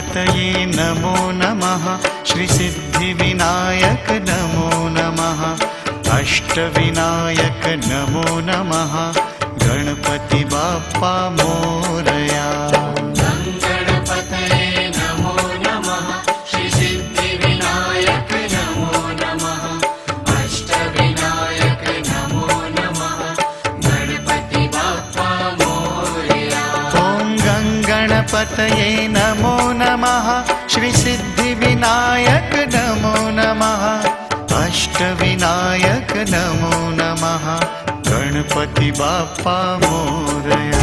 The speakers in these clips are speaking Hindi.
गणपतये नमो नमः। श्री सिद्धिविनायक नमो नमः। अष्टविनायक नमो नमः। गणपति बाप्पा मोरया। गणपतये नमो नमः। श्री सिद्धिविनायक नमो नमः। अष्टविनायक नमो नमः। गणपति बाप्पा मोरया। ॐ गणपतये नमो नमः। श्री सिद्धिविनायक नमो नमः। अष्टविनायक नमो नमः। गणपति बाप्पा मोरया।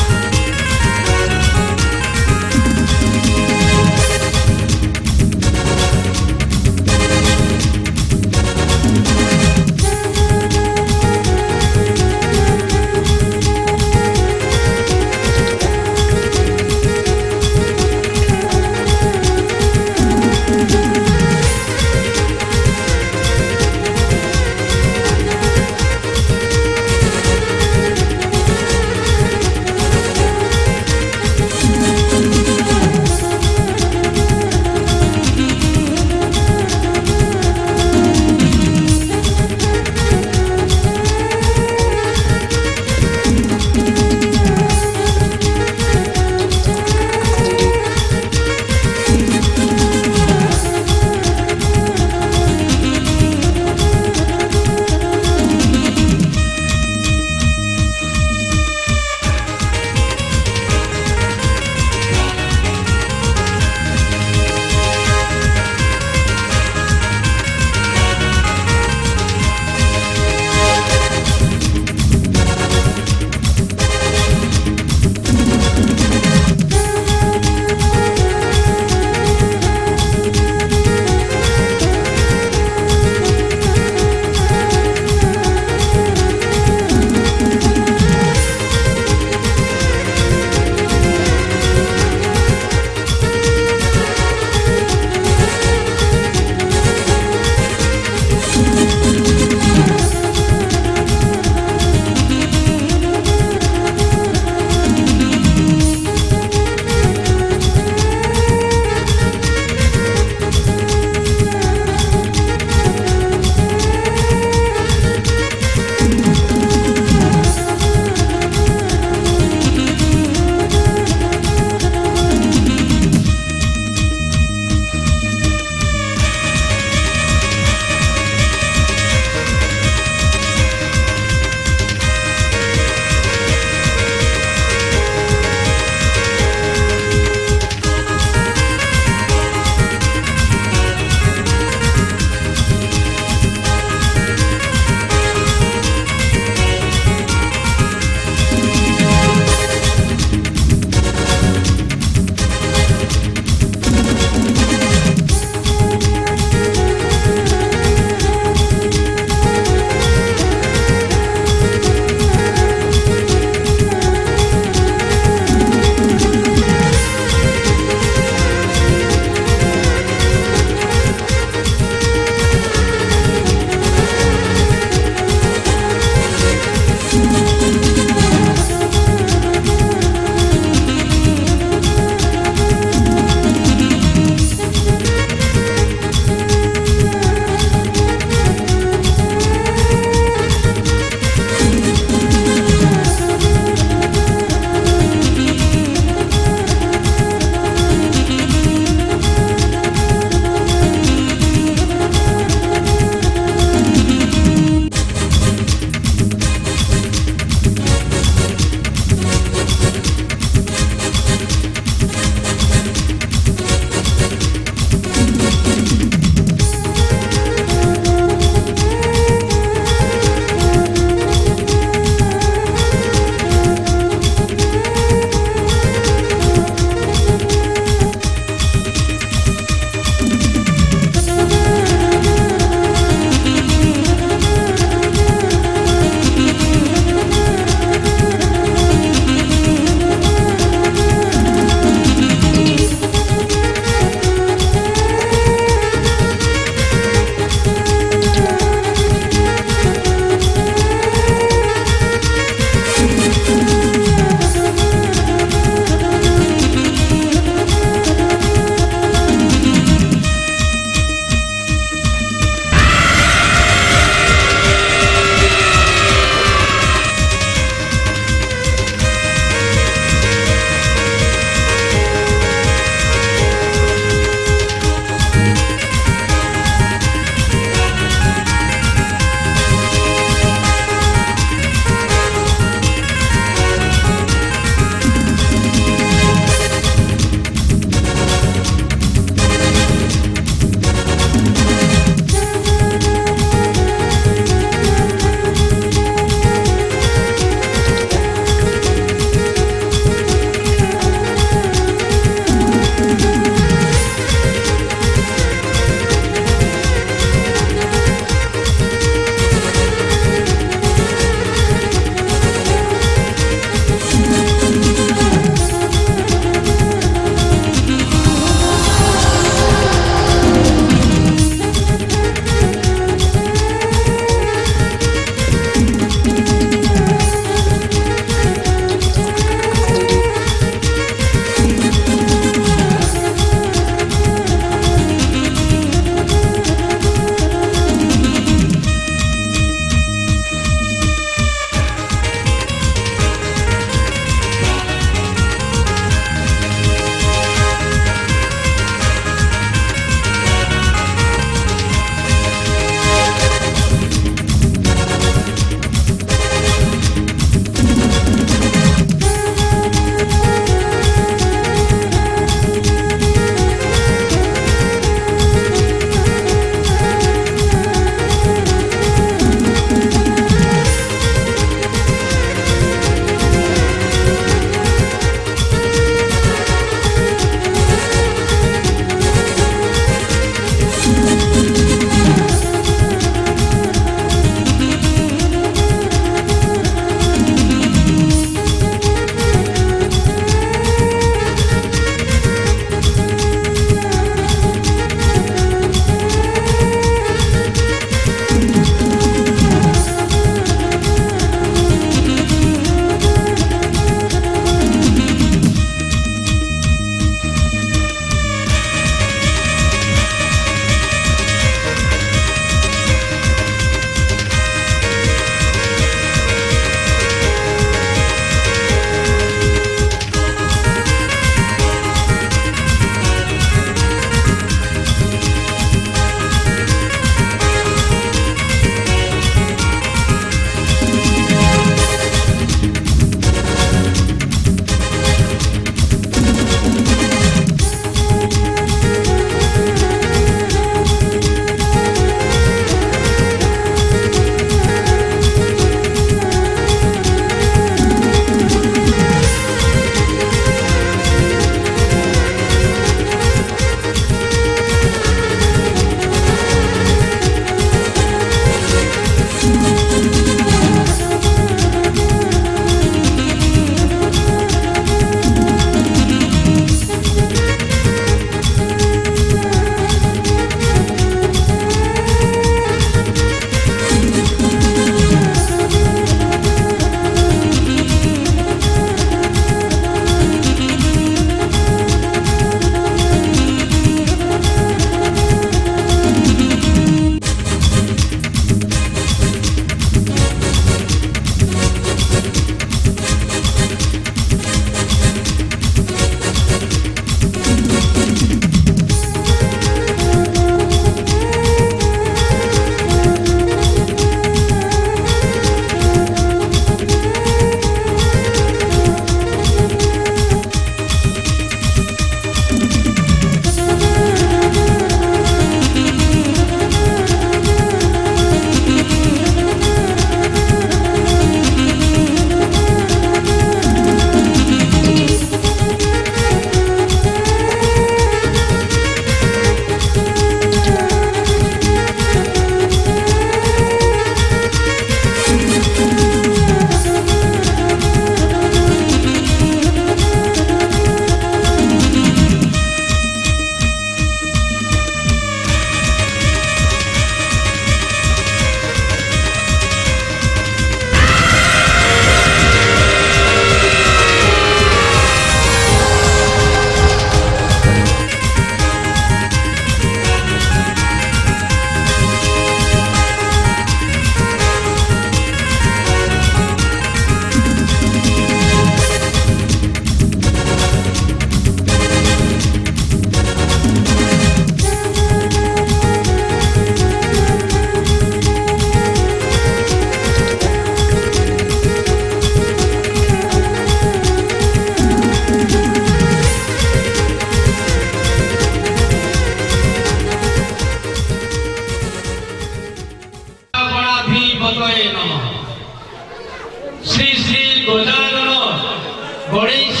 गणेश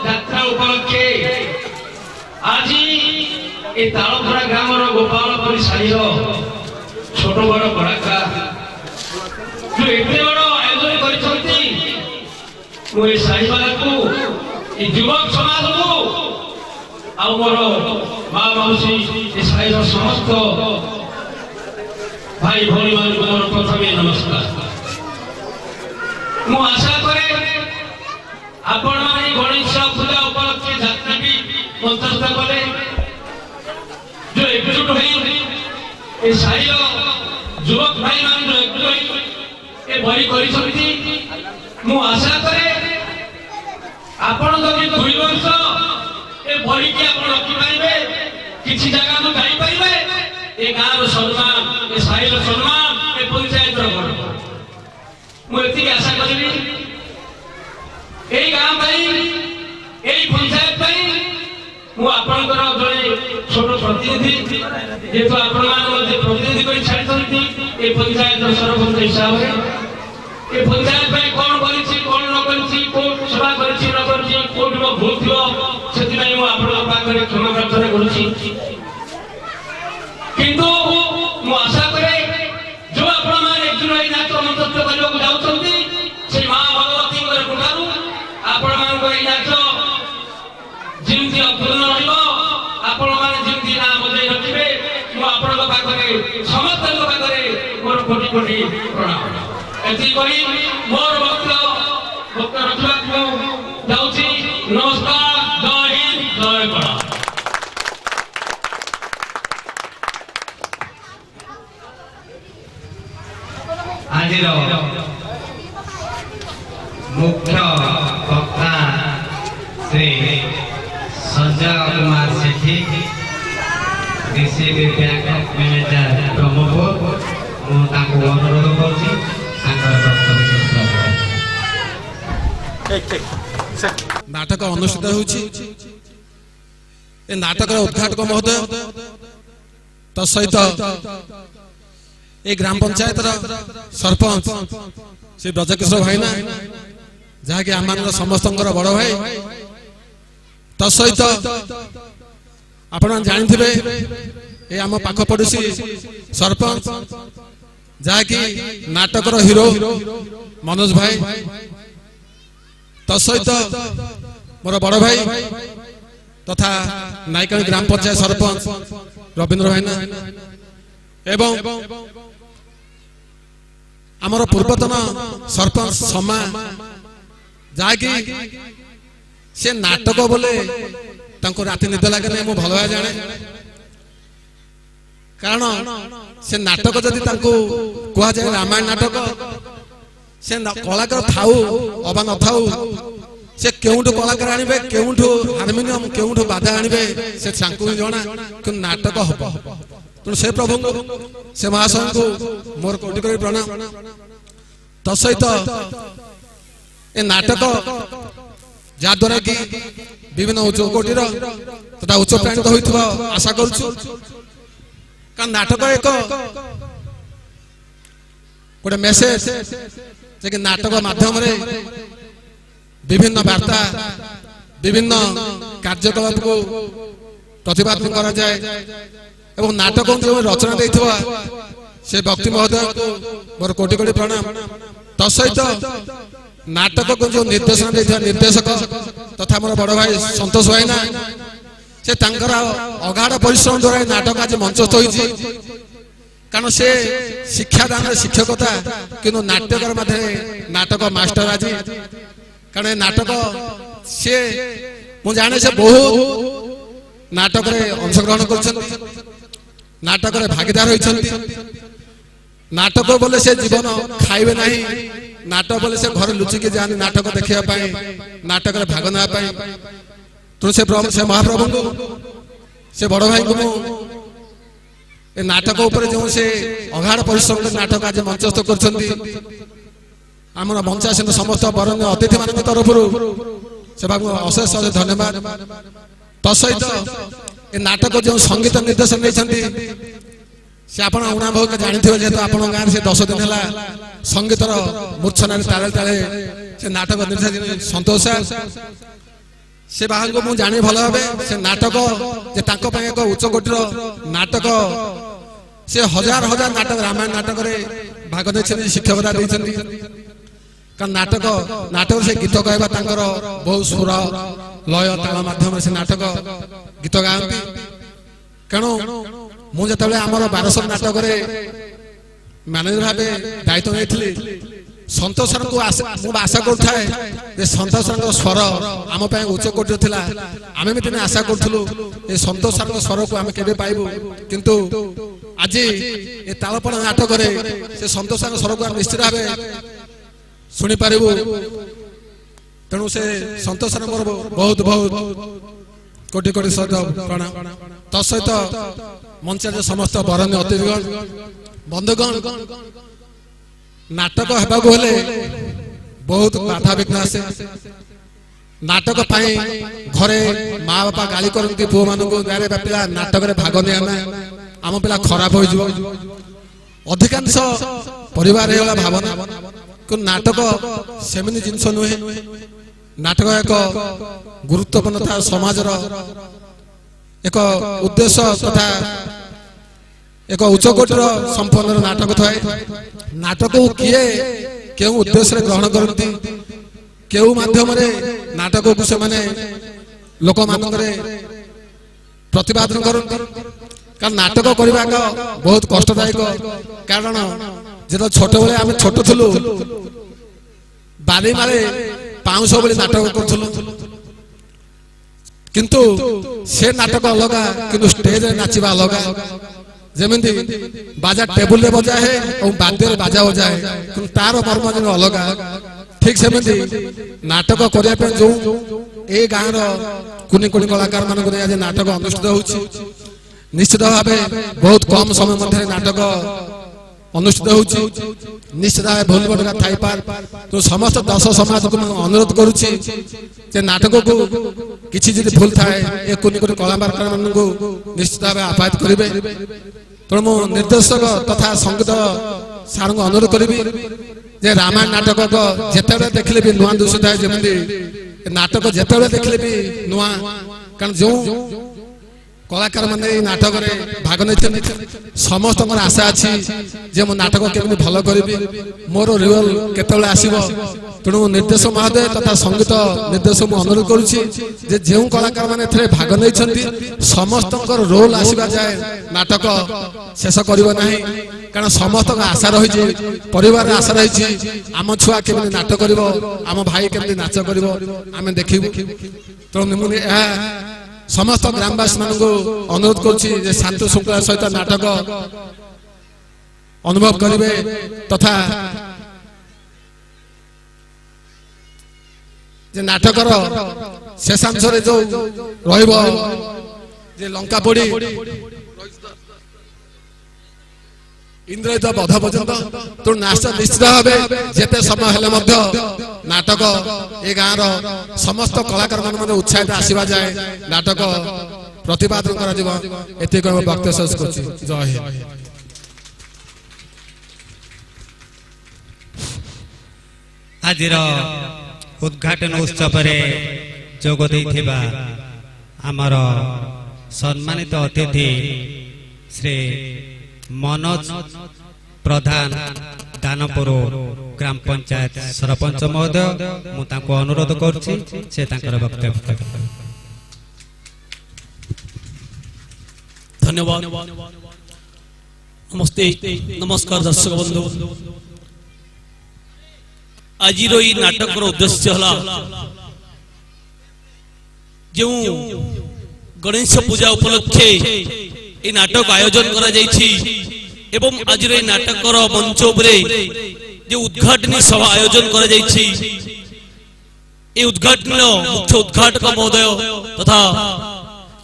यात्रा उपलक्षे आज ये तालपड़ा ग्राम गोपालपुर साई छोट बड़ कलाकार जो एते बड़ आयोजन कर साई वाला को युवक समाज को आर माँ मौसी साई समस्त भाई भौणी मान मोर प्रथम नमस्कार। मु आशा करे आपण माने गणेश पूजा उपलक्षे यात्रा भी मंचस्थ कले जो एकजुट होई ए साई युवक भाई मान जो एकजुट होई ए भरी करी मु आशा करे आपण जदि 2 वर्ष ए भरी के आपण रखि पाइबे किछि जगह को जाई पाइबे ए गाँव सम्मान ए साई सम्मान ए पंचायत मुझे आशा करी गाँव पंचायत मुझे छोट प्रतिनिधि जेहेतु प्रतिनिधि कर छाड़ी पंचायत सरपंच हिसाब से पंचायत कौन कौन न सभा कर भूल थी से क्षमा प्रार्थना कर किंतु मु आशा करे जो आपण माने एकजुट होई नाच मंचस्थ करबा को जाउछंती से मां भगवती कर कृपारु आपण मान को नाच जिंती अपूर्ण रहइबो आपण माने जिंती ना बजाई रखिबे मु आपण को पाखरे समस्त को पाखरे मोर कोटि कोटि प्रणाम एति करी मोर भक्त रखला को जाउछी। नमस्कार, जय हिंद, जय भारत। आज मुख्य वक्ता श्री संजय कुमार सेठी डीसीबी बैंक मैनेजर ब्रह्मपुर मुझे अनुरोध कर नाटक अनुष्ठित होउछि ए नाटक उद्घाटक महोदय तत्सहित ए ग्राम पंचायत सरपंच श्री ब्रजकिशोर भाईना जहाँकि आम समस्त बड़ भाई तत्सहित आप जानी ए आम पाख पड़ोसी सरपंच जहाँकि नाटकर हीरो मनोज भाई तत्सहित मोर बड़ भाई तथा नायकानी ग्राम पंचायत सरपंच रवींद्र भाईना एवं आमर पूर्वतन सरपंच समा जहाँकि से नाटक बोले राति निद लगे ना भल भाई जाने कारण से नाटक जदि कह जाए रामायण नाटक से कलाकार थाऊ अबा न थाऊ से केउठु कलाकार आनिबे केउठु हारमोनियम केउठु बाधा आनिबे से सांकु जणा कि नाटक हबो तेणु से प्रभु से महाशय को मोर कोटि कोटि प्रणाम। तत्सहित ए नाटक जहाद्वारा कि विभिन्न उच्च कोटिर तथा उच्च प्राणित होइथिबा आशा करूछु कारण नाटक एक गोटे मेसेज जे नाटक माध्यम रे विभिन्न वार्ता विभिन्न कार्यकलाप को प्रतिपादन करा जाए एवं नाटक जो रचना देथिबा से व्यक्ति महोदय को मोर कोटि कोटि प्रणाम। तत्सहित नाटक को जो निर्देशन देथिबा निर्देशक तथा मोर बड़ भाई संतोष भाईना से तांकर अगाध परिश्रम द्वारा नाटक आज मंचस्थ होइछि कारण से शिक्षादान शिक्षकता किंतु नाट्यकर मध्य नाटक मास्टर आज कारण नाटक से मु जाने से बहुत नाटक रे अंशग्रहण कर नाटक रे भागीदार होइछन्ति नाटक बोले से जीवन खाइबे नहीं नाटक बोले से घर लुचिके जानी नाटक देखिया पाए नाटक रे भाग ना पाए तो से महाप्रभु को से बड़ भाई को ए नाटक ऊपर जो से अगाध परिश्रम नाटक आज मंचस्थ करछन्ति आमर मंचासीन समस्त बरण्य अतिथि मान तरफ से अशेष अशेष धन्यवाद। तत्सहित ए नाटक जो संगीत निर्देशन नहीं से आपण उणा बहुत जानिथिबे जेतो आपण गां से 10 दिन हला संगीतर मूर्छना ताले ताले से नाटक निर्देशक संतोष सर से बाहर को मु जानि भलो भाबे से नाटक जे तांको पे एक उच्च कोटिर नाटक से हजार हजार नाटक रामायण नाटक रे भाग नै शिक्षकता दैछन्ती कारण नाटक से गीत गायबा तांकर बहुत सुर लय ताल माध्यम से नाटक गीत गायंती कणो मु जतबे हमर 1200 नाटक रे मैनेजर भाबे दायित्व नेथिली संतोष सर को मु आशा करथाय जे संतोष सर को स्वर आम पे उच्च कोटि थिला आमे मितने आशा करथुलु ए संतोष सर को स्वर को आमे केबे पाइबु किंतु आज ए तालपण नाटक रे से संतोष सर स्वर को निश्चित भाबे सुनी पारिबु तेणु से संतोष सर मोर बहुत बहुत कोटि कोटि प्रणाम तत्सहित मंच समस्त बरण्य अतिथिगण बंधुगण नाटक हेबाकु हेले बहुत बाधा विघ्न आसे नाटक पाई घरे माँ बापा गाली करती पुओ मान गारे पिला नाटक रे भाग नि आम पिला खराब हो अधिकांश परिवार हे भावना कि नाटक सेमि जिनस नुहे नाटक एक गुरुत्वपूर्ण था समाज एक उद्देश्य तथा एक उच्च कोटर संपन्न नाटक थाए नाटक को किए केउ उद्देश्य ग्रहण करती केउ माध्यम रे नाटक को से माने लोक मानकरे प्रतिपादन करती कारण नाटक करबा का बहुत कष्टदायक कारण जेतो छोट बेले आमे छोट थलु बारी मारे 500 बेले नाटक करथलु किंतु से नाटक अलगा किंतु स्टेज रे नाचिबा अलगा जेमंती बाजा टेबुल रे बजा है और बाद्य रे बाजा बजा है किंतु तार मर्म जन अलगा ठीक सेमंती नाटक करिया पे जो ए गां रो कुनी कुनी कलाकार मान को आज नाटक अनुष्ठित होछि निश्चित भाबे बहुत कम समय मध्य नाटक अनुष्ठित होछि निश्चित भाबे भूल बटका थाई पार तो समस्त दस समाज को अनुरोध करूछि जे नाटक को किछि जदि भूल थाए ए कुनी कुनी कलाकार मान को निश्चित भाबे आपात करिवे तो मु निर्देशक तथा संगीत सार को अनुरोध करिवि जे रामायण नाटक को जेतेबे देखले भी नुआ दुसु थाए जेमंदी नाटक जेतेबे देखले भी नुआ कारण जो कलाकार माने नाटक रे भाग नै समस्त आशा अछि जे मो नाटक केमि भलो करबी मोर रियल केतले आसीबो तेणु निर्देशक महोदय तथा संगीत निर्देशक मु अनुरोध करूछि जे जेउ कलाकार माने एथरे भाग नै छथि समस्त रोल आसीबा जाय नाटक शेष करिवो नाही कारण समस्त आशा रही छी परिवार आशा रही छी आम छुआ केमि नाटक करिवो आम भाई केमि नाच करिवो आमे देखिबो तेणु मु समस्त ग्रामवासी मान को अनुरोध करुछि जे शांत श्रृंखला सहित नाटक अनुभव करिवे तथा जे नाटकर शेषांश रे जो रहिबो जे लंका पोड़ी इंद्रजित बध पर्यंत तो नाच निश्चित भाव जेते समय हेले मध्य नाटक ए गाँव समस्त कलाकार मान उत्साहित आसवा जाए नाटक प्रतिपादन कर वक्तव्य शेष कर जय हिंद। आज उद्घाटन उत्सव जोग देथिबा आमर सम्मानित अतिथि श्री मनोज प्रधान दानपुर ग्राम पंचायत सरपंच महोदय मुझे अनुरोध करुछि से तांकर वक्तव्य। धन्यवाद नमस्ते नमस्कार दर्शक बंधु आज नाटक उद्देश्य हला जो गणेश पूजा उपलक्षे ये नाटक आयोजन करा जायछि एवं आज नाटक मंच उपरे जो उद्घाटनी सभा आयोजन करा जायछि ए उद्घाटन मुख्य उद्घाटक महोदय तथा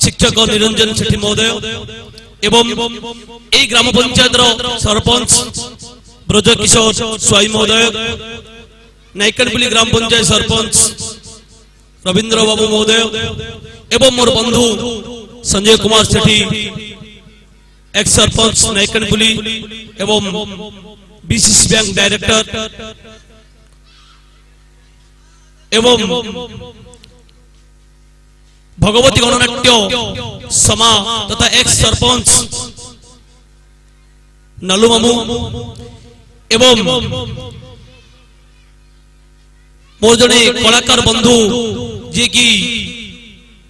शिक्षक निरंजन सेठी महोदय एवं ए ग्राम पंचायत सरपंच ब्रजकिशोर स्वाई महोदय नायकनपल्ली ग्राम पंचायत सरपंच रविंद्र बाबू महोदय एवं मोर बंधु संजय कुमार सेठी एक्स सरपंच नायकनपुली एवं बीसीसी बैंक डायरेक्टर एवं भगवती गणनाट्य समा तथा एक्स सरपंच नलू मामू एवं मोर जड़े कलाकार बंधु जी की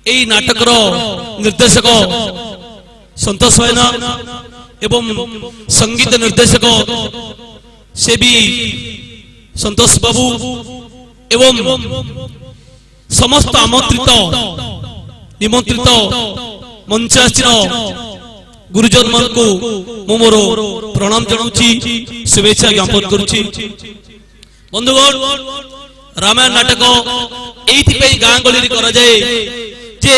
यही नाटक निर्देशक संतोष भाईना एवं संगीत निर्देशक से भी संतोष बाबू एवं समस्त आमंत्रित निमंत्रित मंचासीन गुरुजन मान को मोर प्रणाम जनाऊँगी शुभेच्छा ज्ञापन करुच्ची। बंधुगण रामायण नाटक एइथि गाँ गली करा जाए जे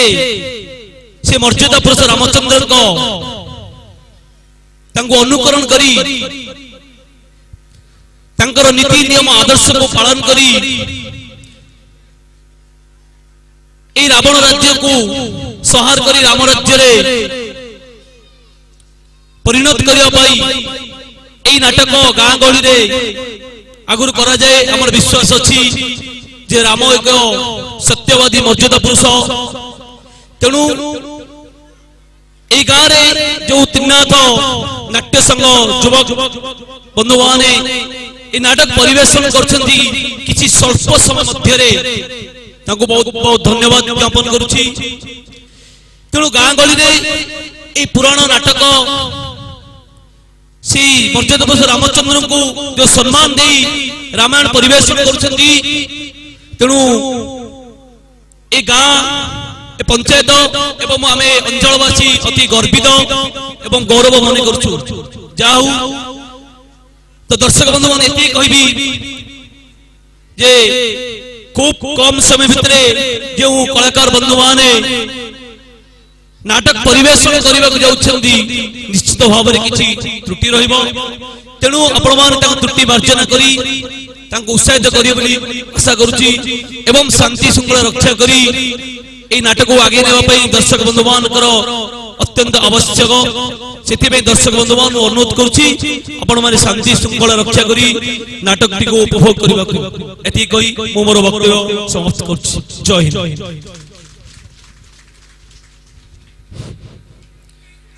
से मर्यादा पुरुष रामचंद्र को अनुकरण करी तांकर नीति नियम आदर्श को पालन करी ए रावण राज्य को संहार करी राम राज्य रे परिणत करिया पाई ए नाटक गाँ गली रे आगुर करा जाए। हमर विश्वास अछि जे राम एक सत्यवादी मर्यादा पुरुष तेणु ए गाँव रे जो त्रिनाथ नाट्य संघ युवक बंधु माने ए नाटक परिवेशन करछंती किछि स्वल्प समय मध्य रे ताको बहुत बहुत धन्यवाद ज्ञापन करूछि। तेणु गाँ गली रे ए पुराण नाटक सी मर्यादा पुरुष रामचंद्र को जो सम्मान दे रामायण परिवेशन करछंती तेणु ए गाँ पंचायत एवं आमे अंचलवासी अति गर्वित एवं गौरव मन करछु। जाहु तो दर्शक बंधु मान एति कहबी जे खूब कम समय भितरे जो कलाकार बंधु माने नाटक परिवेशन करने को जाउछंदी निश्चित भाव में किछि त्रुटि रहिबो तेणु आपण मान ताको त्रुटि मार्जना करी ताको उत्साहित करियो बोली आशा करूची एवं शांति शृंखला रक्षा करी ए नाटक को आगे नेबा पई दर्शक बंधु मान करो अत्यंत आवश्यक सेति पे दर्शक बंधु मान अनुरोध करूची आपण माने शांति शृंखला रक्षा करी नाटक टी को उपभोग करबा एति कहि मो मोर वक्तव्य समाप्त करछि। जय हिंद।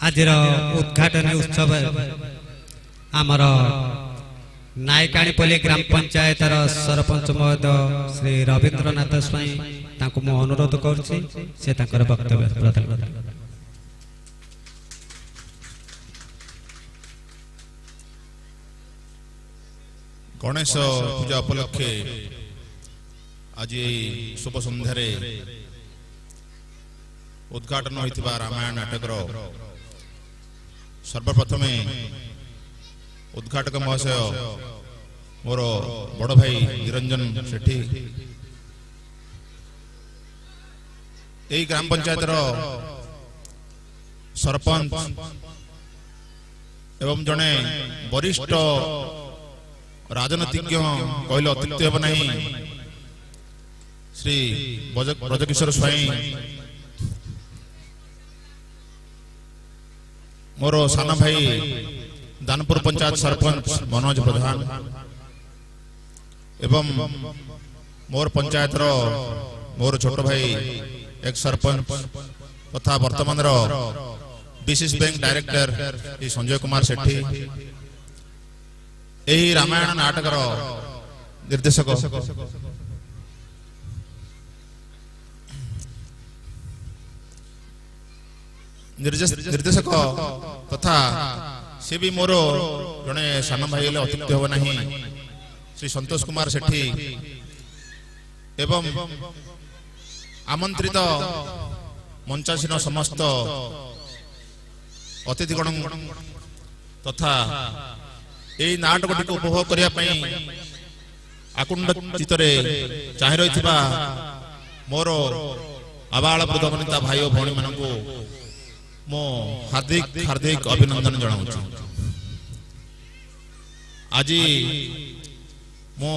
आज उद्घाटन उत्सव आमर नायकाणीपल्ली ग्राम पंचायत सरपंच महोदय श्री रवींद्रनाथ स्वाई तांको मो अनुरोध करछि से तांकर वक्तव्य प्रदान करबा। गणेश पूजा उपलक्षे आज शुभ संध्यार उद्घाटन होइतिबा रामायण नाटक सर्वप्रथम उद्घाटक महाशय मोर बड़ भाई निरंजन सेठी यही ग्राम पंचायत सरपंच एवं जड़े वरिष्ठ राजनीतिज्ञ कहले अत्युक्ति हेब नहीं श्री ब्रजकिशोर स्वाई मोर सान भाई दानपुर पंचायत सरपंच मनोज प्रधान एवं मोर पंचायत मोर छोट भाई एक सरपंच तथा वर्तमान BCC bank director Sanjay Kumar Sethi यही रामायण नाटक निर्देशक निर्देशक तथा से भी मोर जड़े सान भाई अत्युक्ति हेब नहीं श्री संतोष कुमार सेठी एवं आमंत्रित मंचासीन समस्त अतिथिगण तथा यही नाटक टी उपभोग करने आकुंड चित्तरे चाहि रही मोर आबाल वृद्धवनिता भाई और भौणी मान मो हार्दिक हार्दिक अभिनंदन जनाऊँ। आज मो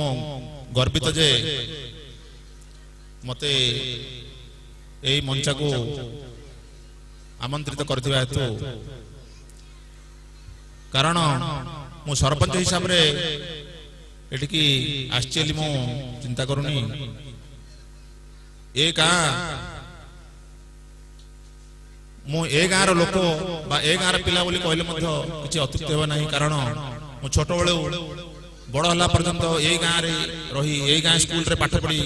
गर्वित जे मते यही मंच को आमंत्रित करथिबा हेतु कारण मु सरपंच हिसाब रे एटिकी आश्चर्य मु चिंता करूनी ए गाँ मु ए गाँर लोक बा ए गाँर पिला बोली कहले मध्य किछि अत्युक्ति हेबा नाही कारण मु छोट बेले बड़ हला पर्यंत ए गाँ रे रही ए गाँ स्कूल रे पाठ पढ़ी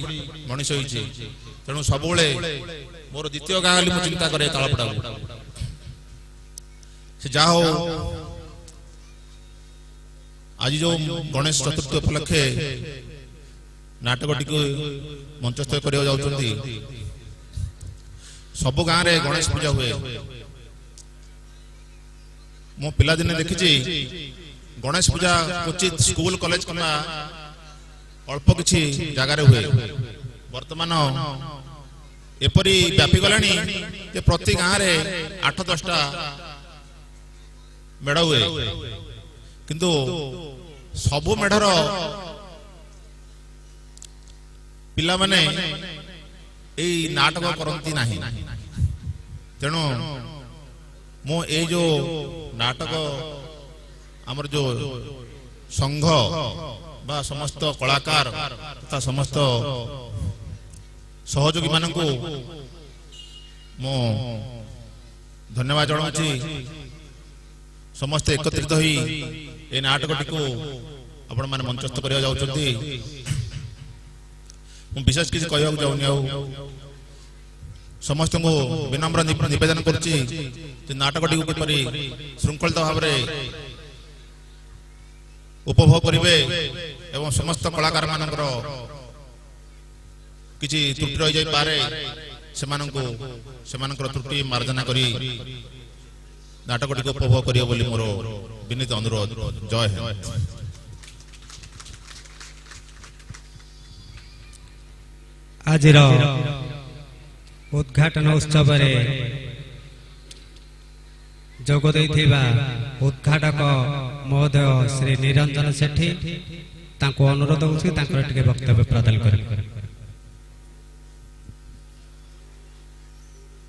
मनीष होइछि तेणु सब बेले मोर द्वितीय गाँ मु चिंता करे तालपड़ा से जा हो आज जो गणेश चतुर्थी उपलक्षे नाटकटी को मंचस्थ करिया जाउछंती सब गाँ रे गणेश पूजा हुए मो पिला दिने देखिछि गणेश पूजा क्वचित स्कूल कॉलेज कमा अल्प किछि जगह रे हुए वर्तमान एपरी व्यापी गलानी जे प्रति गाँ रे 8-10टा मेढ़ हुए किंतु सबु मेढ़र पिला माने एई नाटक करंती नाही तेणु मो ए जो नाटक आमर जो संघ बा समस्त कलाकार तथा समस्त सहयोगी मानकु मो धन्यवाद जणाउछि समस्त एकत्रित होई ए नाटकटी को आपण माने मंचस्थ करिया जाउछंती मु विशेष किछि कहବାକୁ चाहूनी आ समस्त को विनम्र निवेदन करछि जे नाटकटी को किपरि श्रृंखलित भाव रे उपभोग करिवे एवं समस्त कलाकार मानकर किछि त्रुटि रहि जाय पारे सेमानकर त्रुटि मार्जना करी नाटकटी को उपभोग करियो बोली मोर विनीत अनुरोध। जय हिंद। आजिर उद्घाटन उत्सव रे जोग दैथिबा उद्घाटक महोदय श्री निरंजन सेठी तांको अनुरोध होछि तांकर टिके वक्तव्य प्रदान करिवे।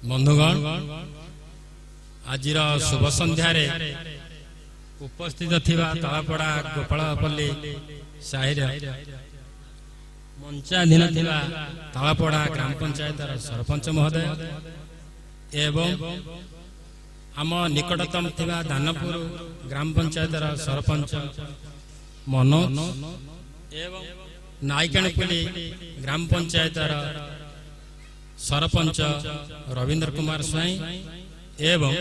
बंधुगण आजिर शुभ संध्यारे उपस्थित थिबा तलापड़ा गोपालपल्ली साहिर मंचाधीन थिबा तलापड़ा ग्राम पंचायत सरपंच महोदय एवं आम निकटतम थिबा दानपुर ग्राम पंचायत सरपंच मनोज एवं नायकाणीपल्ली ग्राम पंचायत सरपंच रविंद्र कुमार स्वाई एवं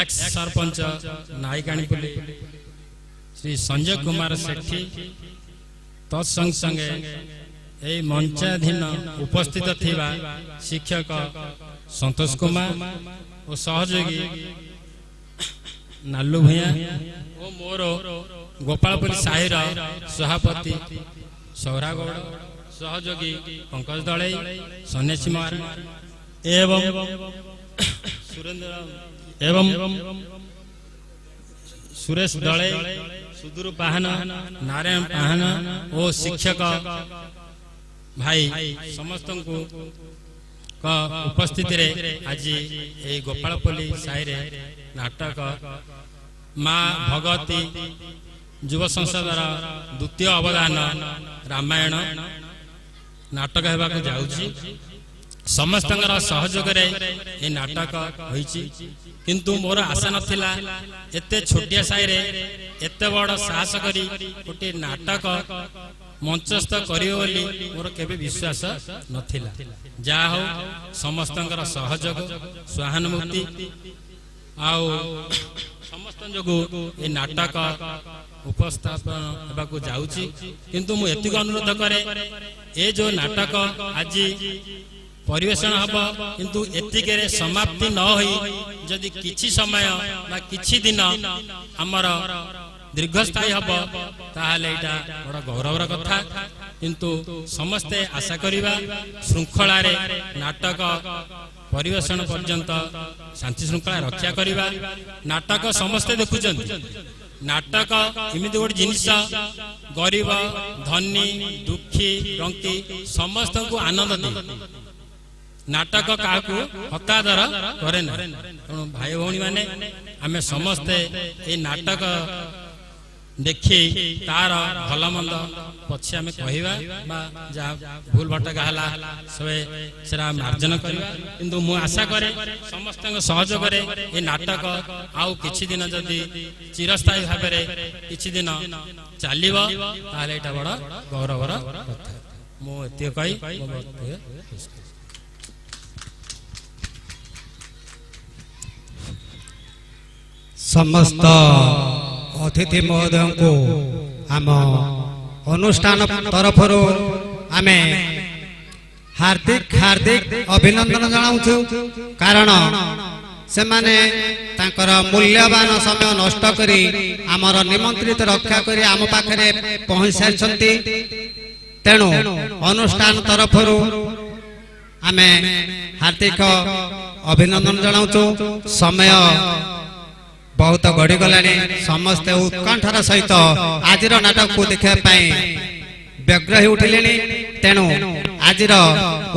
एक्स सरपंच नायकाणीपल्ली श्री संजय कुमार सेठी तत्संग संगे ए मंचाधीन उपस्थित थिबा शिक्षक संतोष कुमार और सहयोगी नालू भैया और मोर गोपालपल्ली साहिर सभापति सौरागौड़ सहयोगी पंकज दले सन्यासी महाराज एवं सुरेंद्र एवं सुरेश दले सुदूर पाहन नारायण पाहन और शिक्षक भाई समस्त को उपस्थिति रे आज ए गोपालपल्ली साहिर नाटक माँ भगवती युव संसद द्वितीय अवदान रामायण नाटक हेबाक जाउछि समस्त सहयोग ए नाटक होइछि किंतु मोर आशा नथिला एते छोटिया साई रे एते बड़ साहस करी गोटे नाटक मंचस्थ करियो बोली मोर केबे विश्वास नथिला। जा हो समस्त सहयोग सहानुभूति आउ समस्त जोगु ए नाटक उपस्थापन हेबाकु जाउछि किंतु मु एतिक अनुरोध करे ए जो नाटक आज परिवेषण हब किंतु एतिके समाप्ति न होई जदि किछि समय बा किछि दिन हमर दीर्घस्थायी हब ताहले एटा बड़ गौरवर कथा किंतु समस्ते आशा करिबा श्रृंखला रे नाटक परिवेषण पर्यंत शांति श्रृंखला रक्षा करिबा। नाटक समस्ते देखुचन नाटक एमिति गोटे जिनिस गरीब धनी दुखी रंकी समस्त को आनंद दे नाटक क्या हतादर करे ना तेणु भाई भौणी मैंने आम समस्ते ये नाटक देखी तार भल मंद पछे आम कह भूल भटका है सब सेरा मार्जन करवा किंतु मु आशा करे समस्त सहयोग ये नाटक आउ किछि दिन जदि चिरस्थायी भाव किछि दिन चलिब ताले एटा बड़ गौरवर कथा मु एते कहि समस्त अतिथि महोदय को आम अनुष्ठान तरफ आम हार्दिक हार्दिक अभिनंदन जनाऊँ कारण से माने तांकर मूल्यवान समय नष्ट करी आमर निमंत्रित रक्षा करी आम पाखरे पहुंच सारी तेणु अनुष्ठान तरफ आम हार्दिक अभिनंदन जनाऊँ समय बहुत गड़ी गलानी समस्ते उत्कंठार सहित आज नाटक को देखा व्यग्र हो उठिले तेणु आज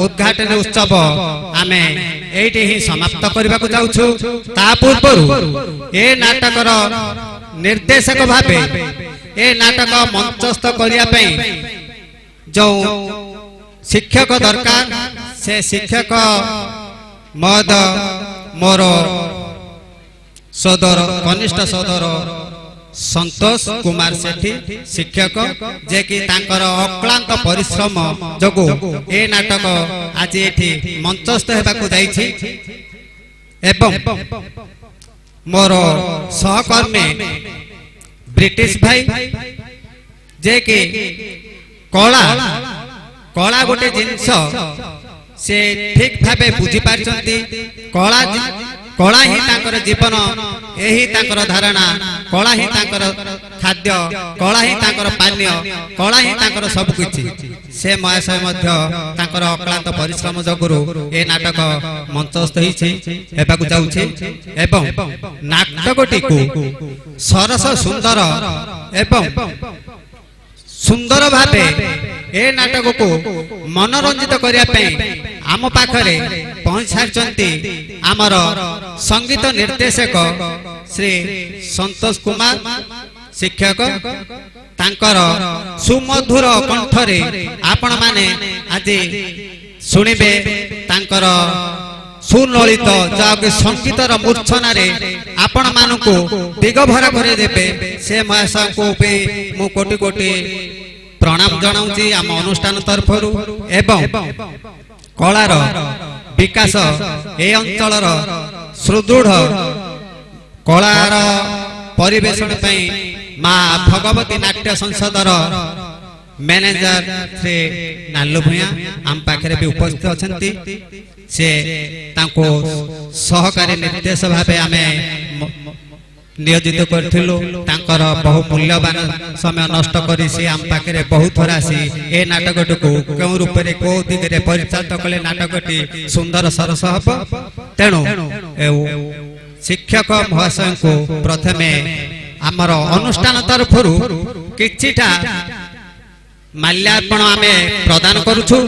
उद्घाटन उत्सव आम ये ही समाप्त करने को जाऊँ ता पूर्व ए नाटकर निर्देशक भावे ए नाटक मंचस्थ करने जो शिक्षक दरकार से शिक्षक महोदय मोर सोदर कनिष्ठ सोदर संतोष कुमार सेठी शिक्षक जे कि तांकर अक्लांत परिश्रम जोगु ए नाटक आज एठी मंचस्थ हेबाकु जाईछि एवं मोर सहकर्मी ब्रिटिश भाई जे कि कला कला गोटे जिनस से ठीक भावे बुझी पारछंती कला कला ही तांकर जीवन यही तांकर धारणा कला ही तांकर खाद्य कला ही तांकर पानीय कला ही तांकर सब किछि से महाशय मध्य तांकर अक्लांत परिश्रम जगुरु ए नाटक मंचस्थ होइछि हेबाकु जाउछि एवं नाटकटी को सरस सुंदर एवं सुंदर भावे ए नाटक को मनोरंजित करने आम पाखरे पहुंच सारी आमर संगीत निर्देशक श्री संतोष कुमार शिक्षक तांकर सुमधुर कंठरे आपण माने आज सुनिबे तांकर सुललित जाके संगीतर मूर्छना रे आपण मानकु दिगभरा करे देबे से महाशय को पे मु कोटि कोटि प्रणाम जनाऊँ आम अनुष्ठान तरफ एवं कलार विकास ए अंचलर सुदृढ़ कलार परिवेशन माँ भगवती नाट्य संसदर मैनेजर श्री नालू भूया आम पाखे भी उपस्थित अच्छी से तांको सहकारी निर्देश भाव आम नियोजित करथिलु तांकर बहु मूल्यवान समय नष्ट करी से आम पाखे बहुत थर आसी ए नाटकटी को क्यों रूप से कौ दिगरे परिचालित कले नाटकटी सुंदर सरस हम तेणु शिक्षक महाशय को प्रथमे आमर अनुष्ठान तरफ किछिटा माल्यार्पण आमे प्रदान करूछु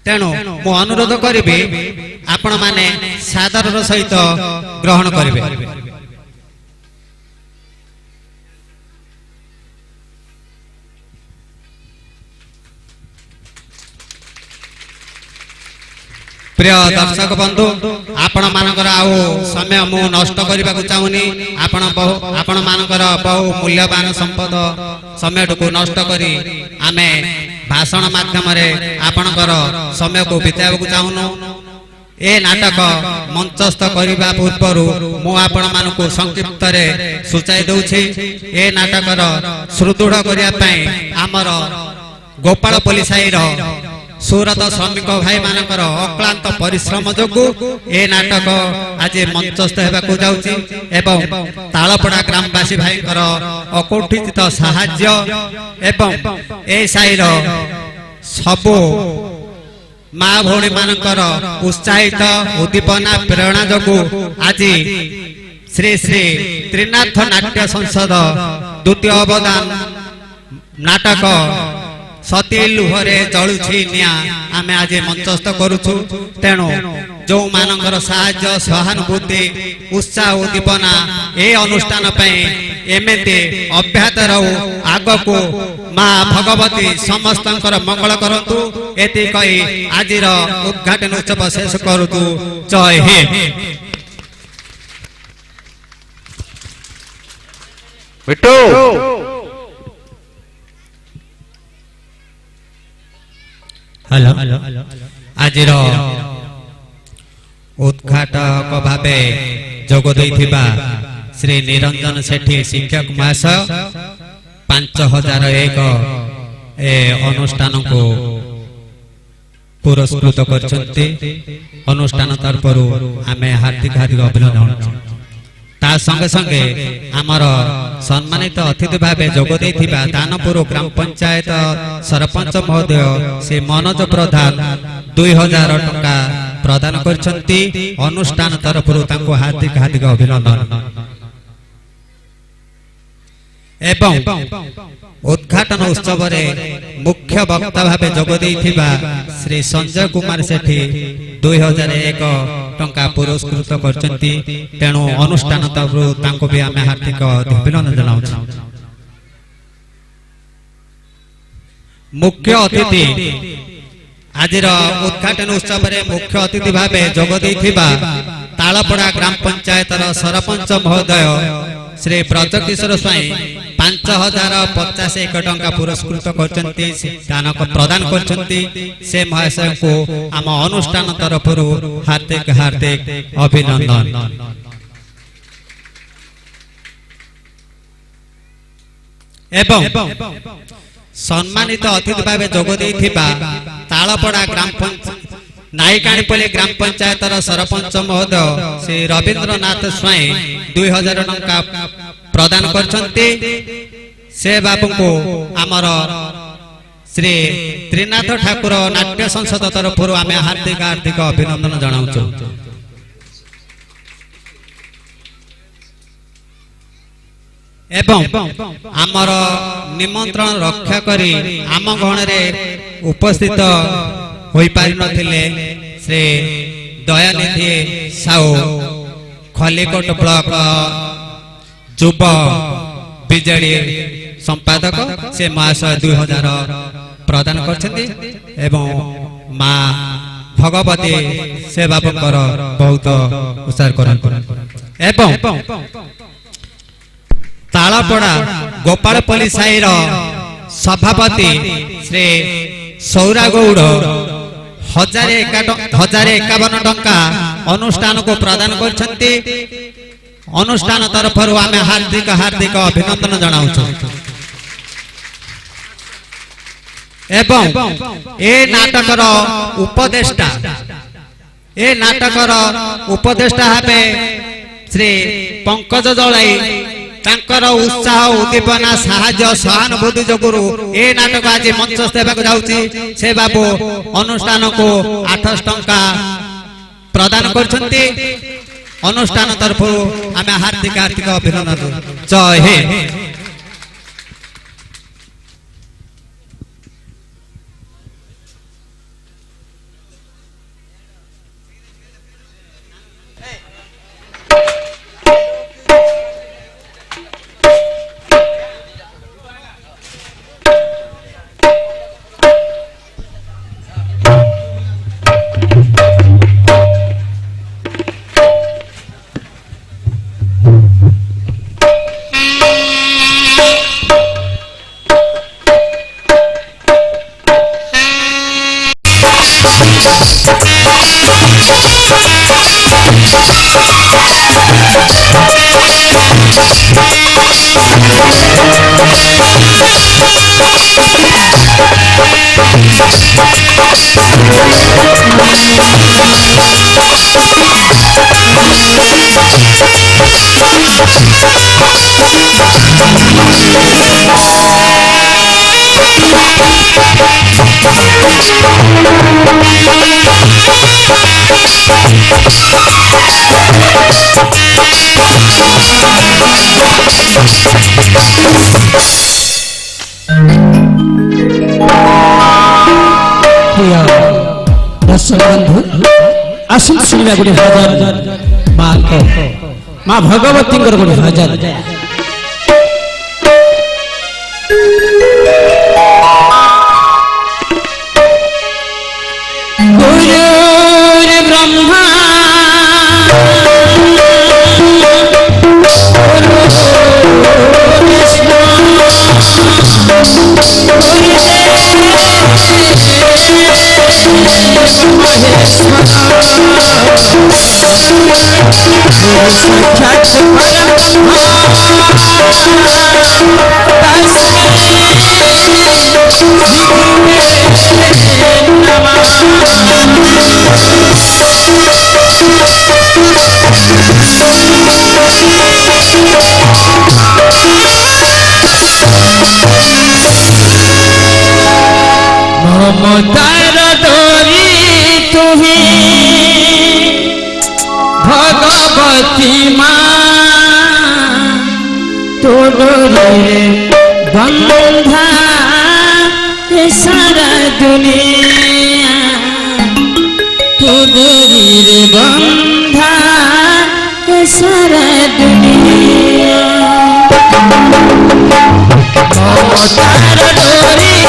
तेणु मु अनुरोध करी आपण माने सादर सहित ग्रहण करेंगे। प्रिय दर्शक बंधु आपण मानकर आउ समय मु नष्ट करने को चाहूनी आपण मानकर बहु मूल्यवान संपद समय को नष्ट करी आमे भाषण माध्यम आपणकर समय को बिताइबा को चाहूनु ए नाटक मंचस्थ करने पूर्व मु आपण मानकु संक्षिप्त रे सूचाई दउछि ए नाटकर सुदृढ़ करने आमर गोपालपल्ली साई सुरत श्रमिक भाई मानकर अक्लांत परिश्रम जोगु ए नाटक आज मंचस्थ होगा जाउछि एवं तालपड़ा ग्रामवासी भाईकर अकौठित साहाय्य एवं ए साईर सबो माँ भौणी मानकर उत्साहित उद्दीपना प्रेरणा जोगु आज श्री श्री त्रिनाथ नाट्य संसद द्वितीय अवदान नाटक सती लुहरे जलुछि निया आमे आज मंचस्थ करूछु तेणु जो मानकर साहाय्य सहानुभूति उत्साह उद्दीपना ए अनुष्ठान पई एमेते अभ्यात रहू आगको माँ भगवती समस्तंकर मंगल करंतु एति कहि आजिर उद्घाटन उत्सव शेष करूतु जय हिंद। बिट्टू हेलो आजिर उद्घाटक भावे जोग दैथिबा श्री निरंजन सेठी शिक्षक महाशय 5001 ए अनुष्ठान को पुरस्कृत करछन्ते अनुष्ठान तरफरु आमे हार्दिक हार्दिक अभिनंदन ता संगे संगे आमर सम्मानित अतिथि भावे जोग दैथिबा दानपुर ग्राम पंचायत सरपंच महोदय श्री मनोज प्रधान 2000 टका प्रदान करछन्ती अनुष्ठान तरफरु तांको हार्दिक हार्दिक अभिनंदन एवं उद्घाटन उत्सव रे मुख्य वक्ता भावे जोग दैथिबा श्री संजय कुमार सेठी 2001 टंका पुरस्कृत करछन्ती तेणु अनुष्ठान तरफरु तांको भी आमे हार्दिक अभिनंदन जनाउछु। मुख्य अतिथि आजिर उद्घाटन उत्सव रे मुख्य अतिथि भावे जोग दैथिबा तालपड़ा ग्राम पंचायत सरपंच महोदय श्री ब्रजकिशोर स्वाई 5051 टंका पुरस्कृत करछन्ती दान प्रदान करछन्ती से महाशय को आम अनुष्ठान तरफरु हार्दिक हार्दिक अभिनंदन एवं सम्मानित अतिथि भावे जोग दैथिबा तालपड़ा ग्राम पंचायत नायकाणीपल्ली ग्राम पंचायत सरपंच महोदय श्री रवींद्रनाथ स्वाई 2000 टंका प्रदान करछन्ती से बाबू को आमर श्री त्रिनाथ ठाकुर नाट्य संसद तरफरु आमे हार्दिक हार्दिक अभिनंदन जनाउछु। एवं आमर निमंत्रण रक्षा करी आम गण रे उपस्थित होई पारि नथिले श्री दयानिधि साहू खलीकोट ब्लॉक जुब बिजेडी संपादक से महाशय 2000 प्रदान करछन्ती एवं माँ भगवती से बाबूकर बहुत उत्साह करन एवं तालपड़ा गोपालपल्ली साईर सभापति श्री सौरा गौड़ 1051 टंका अनुष्ठान को प्रदान करछन्ती अनुष्ठान तरफरु आमे हार्दिक हार्दिक अभिनंदन जनाउछु। एवं ए नाटकर उपदेष्टा भावे श्री पंकज जलाई तांकर उत्साह उद्दीपना साहाय्य सहानुभूति जोगुरु ए नाटक आज मंचस्थ हेबाक जाउछि से बाबू अनुष्ठान को 8 टंका प्रदान करछन्ती अनुष्ठान तरफरु आमे हार्दिक हार्दिक अभिनंदन जय हिंद। दर्शक बंधु आसुन शुणा गोटे भजन माँ भगवती गोटे भजन गुरुर् ब्रह्मा ममतार डोरी तुही भगवती माँ तोड़े बंधा सारा दुनिया तोड़े बंधा सारा दुनिया ममतार डोरी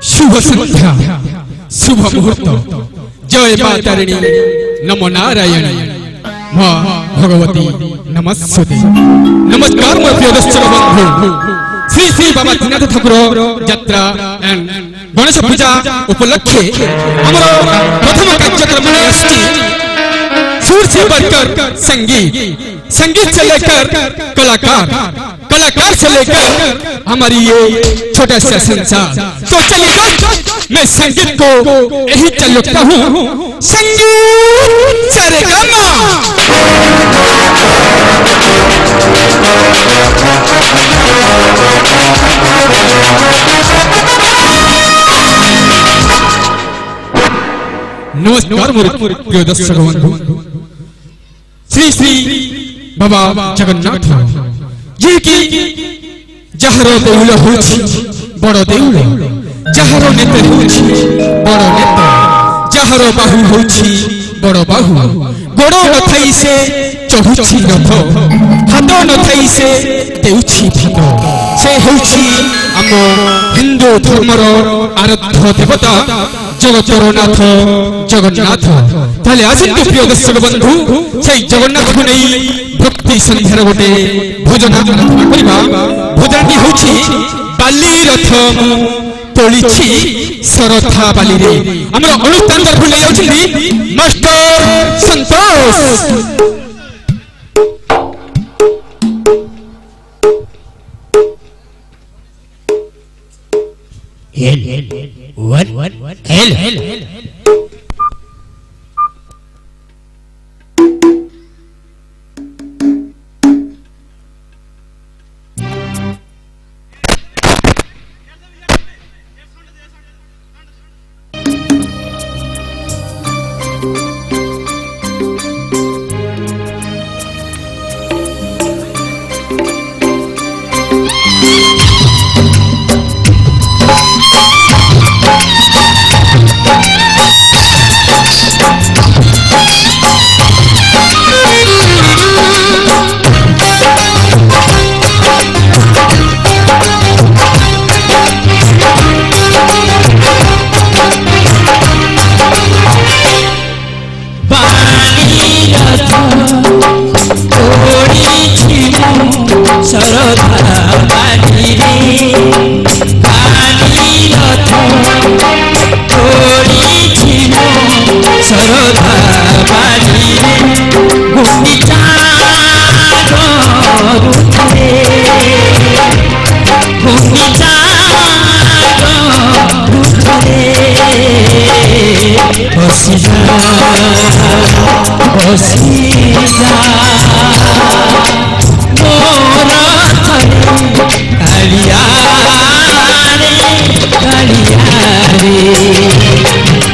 शुभ संध्या शुभ मुहूर्त जय मां तारिणी नमो नारायण मां भगवती नमस्ते नमस्कार मोर प्रिय दर्शक बंधु श्री श्री बाबा दीनाथ ठाकुर यात्रा एंड गणेश पूजा उपलक्षे हमर प्रथम कार्यक्रम में आछि सुर से बढ़कर संगीत से लेकर कलाकार कलाकार से लेकर हमारी ये छोटा सा संसार। तो चलिए मैं संगीत को यही चलता हूँ संगीत सरेगमा। नमस्कार मोर प्रिय दर्शक बंधु श्री श्री बाबा जगन्नाथ जी की जहार देउल होछि बड़ देउल जहार नेता होछि बड़ नेता जहार बाहु होछि बड़ बाहु गोड़ न थाई से चढ़ुछि रथ हाथ न थाई से देउछि भात से होछि हम हिंदू धर्मर आराध्य देवता जगतरनाथ जगन्नाथ। ताले आसंतु प्रिय दर्शक बंधु से जगन्नाथ को नहीं भक्ति संध्यार गोटे भोजन आराधना करिबा। भोजनटी होछि बाली रथ तोलिछि सरथा बाली रे। हमर अनुष्ठान तरफ ले जाउछिली मास्टर संतोष। कालिया रे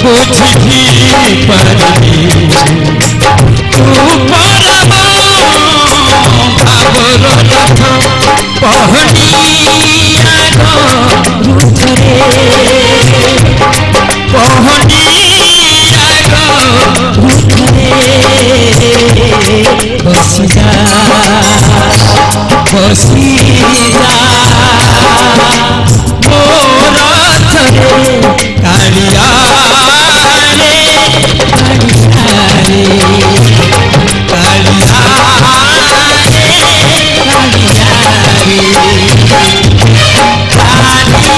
बुझी पारी तू परम भावर रथ पहनियार रुखरे पहनियार रुखरे बसिजा बसिजा मोर रथरे कालिया रे कालिया रे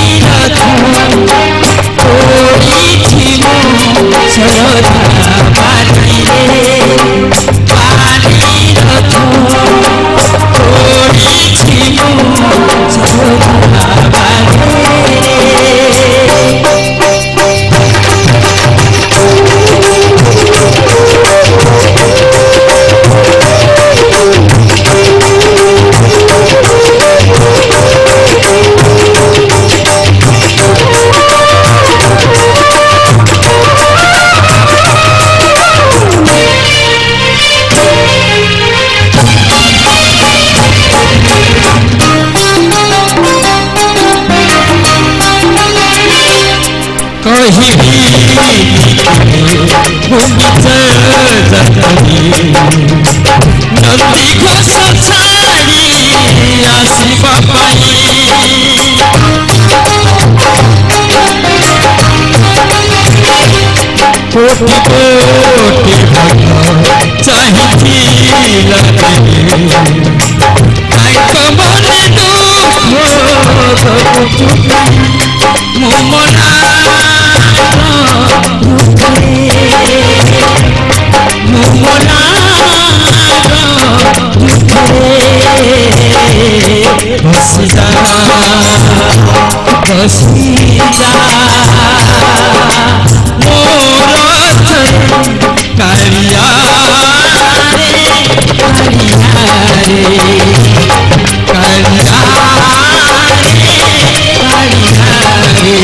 कालिया नंदी घोष छाड़ी आसिबा पाई कोटि कोटि भक्त चाहिए लगे कमने दुख मुमना मुमना बसिजा बसिजा मोर कालिया रे कालिया रे कालिया रे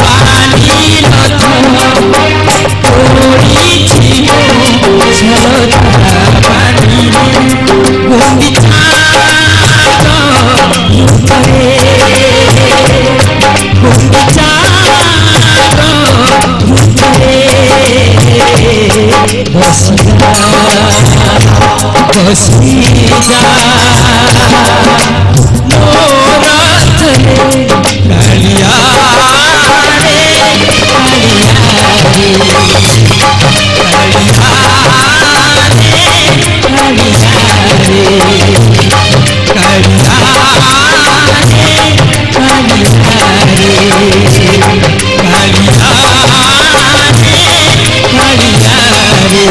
कालिया बसिजा मोर रथरे कालिया रे कालिया रे कालिया रे कालिया रे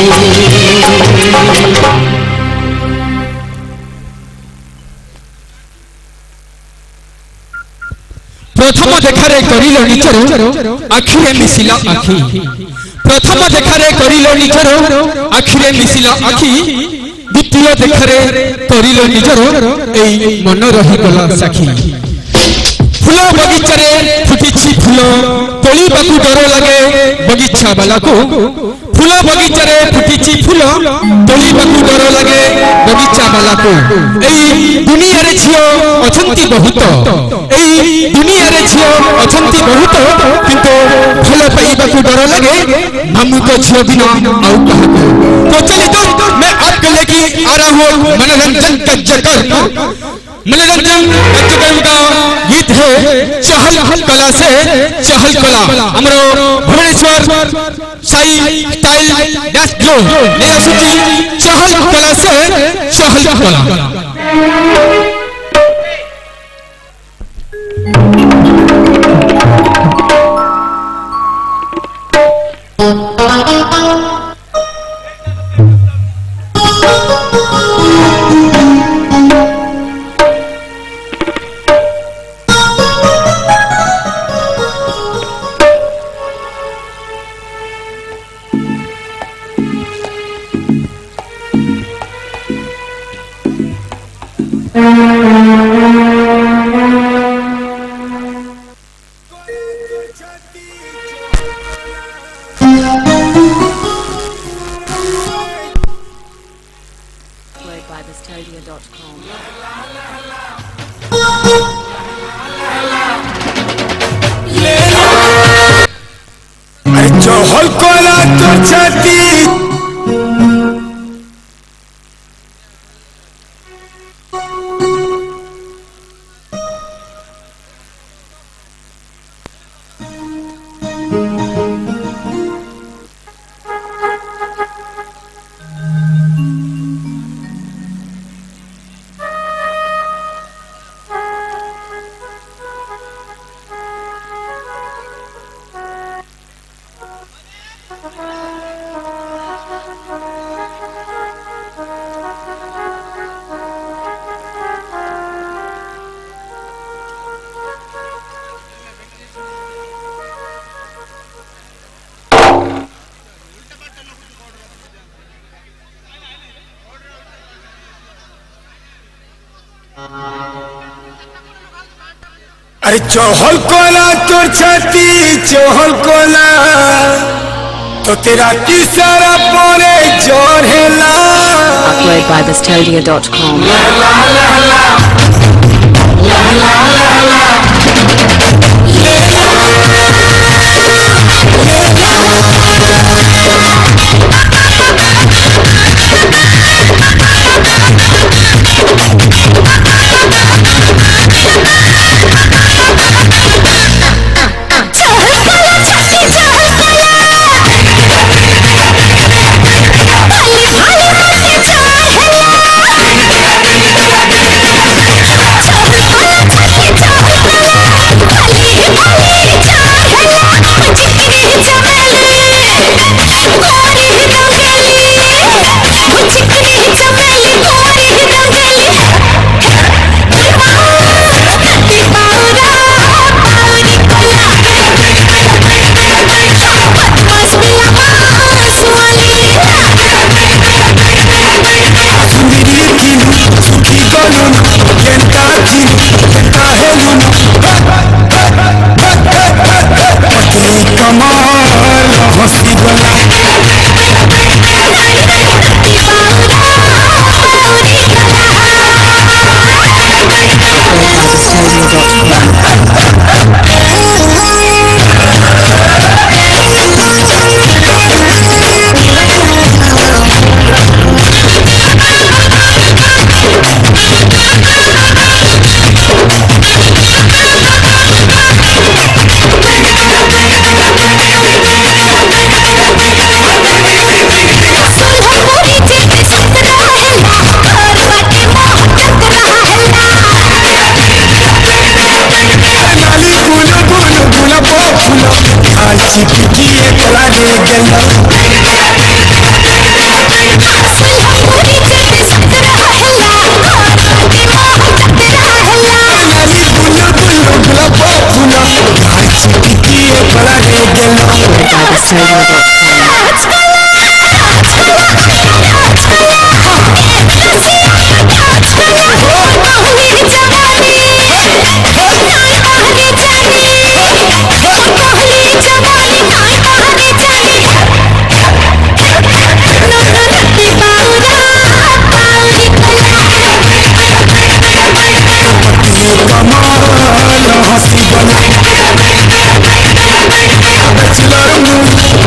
प्रथम देखारे करिल निचर आखिरे मिसिला आखि प्रथम देखारे करिल निचर आखिरे मिसिला आखि द्वितीय देखारे करिल निचर एई मन रही गला साखी फूल बगीचारे फुटिछि फूल तोलिबाकू डर लागे बगीचा वालाको फूल बगीचारे फुटिछि फूल तोलिबाकू डर लागे बगीचा वालाको एई दुनिया रे छियो अछंती बहुत एई दुनिया रे छियो अछंती बहुत किंतु फूल पाइबाकू डर लागे हमको छियो बिना आउ कहको तो चलिए तो मैं आपके लेके आ रहा हूं मनोरंजन का जगत मनोरंजन कार्यक्रम का गीत है चहल कला से चहल कला हमरो Bhubaneswar Sai style dash glow मेरा सूची चहल कला से चहल कला चहल कोला तो छाती अरे चहल कोला तोर छाती चहल कोला तो तेरा तीसरा पोरे जोर हेला Upload by Bustodia.com.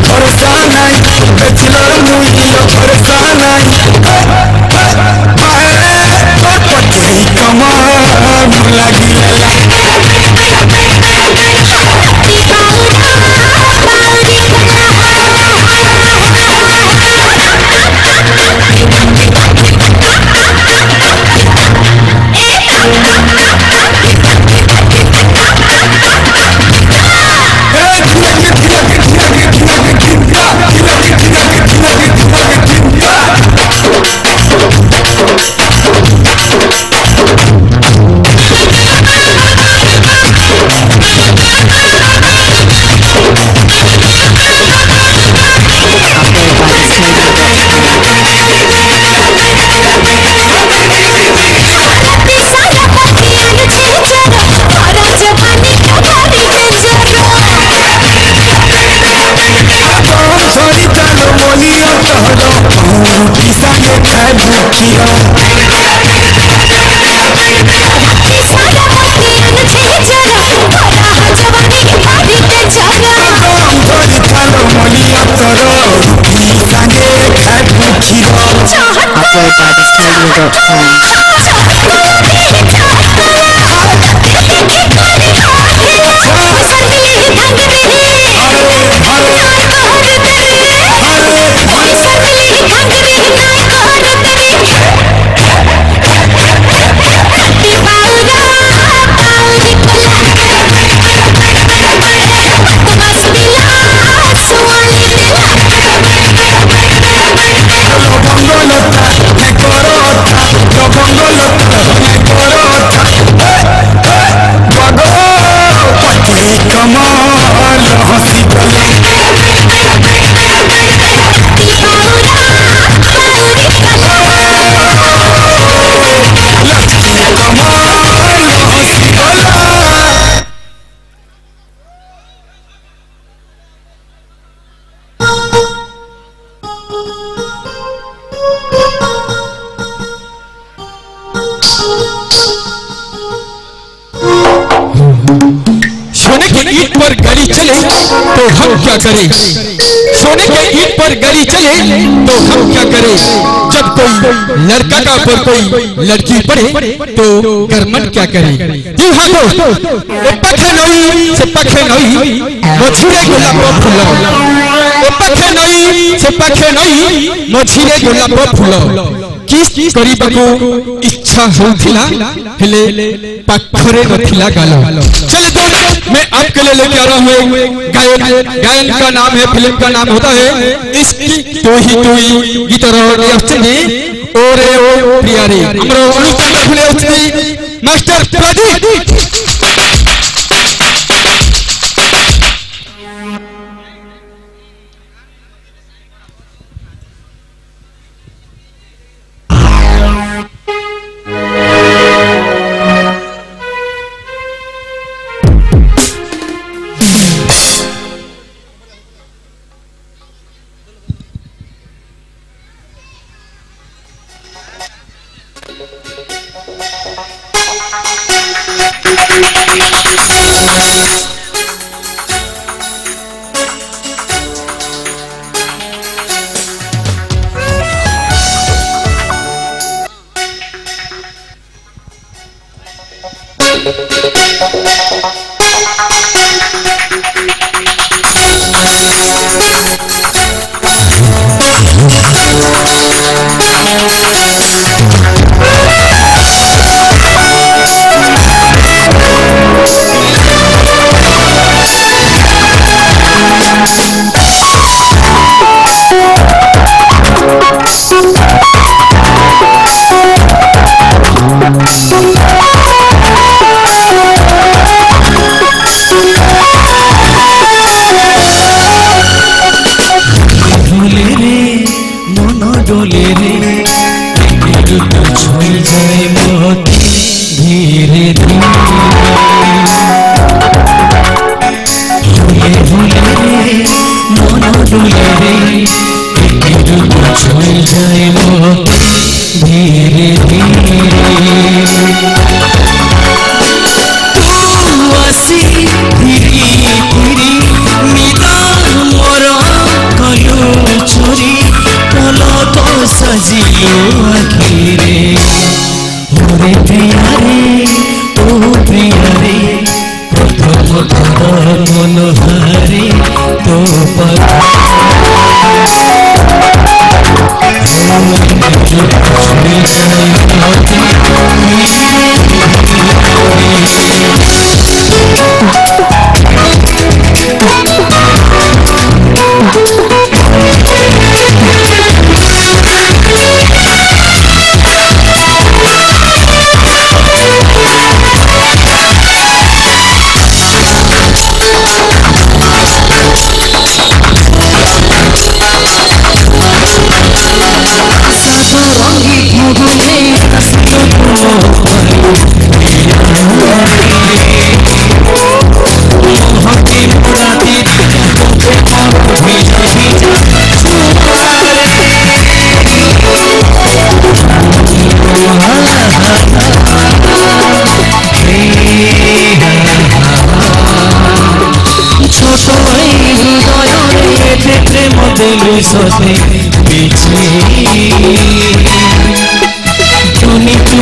भरोसा सोने के ईंट पर गाड़ी चले तो हम क्या करें? सोने के ईंट पर गाड़ी चले तो हम क्या करें? जब कोई लड़का का पर कोई लड़की पड़े तो गरमट क्या करे? जी हाँ दोस्तों, पखे नई से पखे नई मछिरे गोलाप फूल, पखे नई से पखे नई मछिरे गोलाप फूल किस करिबाको इच्छा होथिला हेले पाखरे नथिला गालो। चलिए दोस्तों, मैं आपके लिए लेके आ रहा हूँ गायन का नाम है, फिल्म का नाम होता है इसकी तो ही गीतर ओरे ओ प्रिया रे। हमरो अनुष्ठान खुले उसकी मास्टर प्रदीप।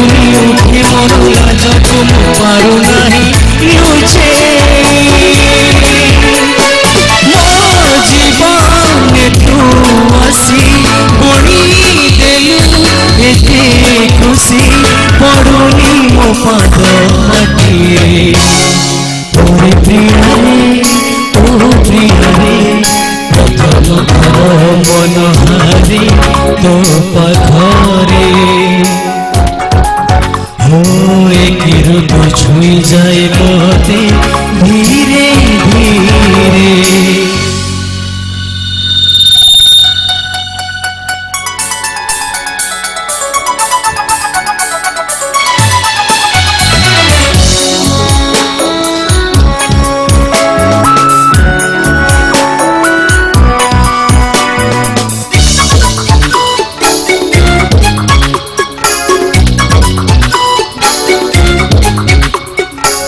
ପଡ଼ୁନି ଉଠି ମୋର ଲାଜକୁ ମୁଁ ପାରୁନାହିଁ ଲୁଚେ ମୋ ଜୀବନେ ତୁ ଆସି ବଣିଦେଲୁ ଏତେ ଖୁସି ପଡ଼ୁନି ମୋ ପାଦ ମାଟିରେ ଓରେ ପ୍ରିୟରେ ଓ ପ୍ରିୟରେ ପ୍ରଥମ ଥର ମନ ହାରି ତୋ ପାଖରେ हो एक रूप छुई जाए मोते धीरे धीरे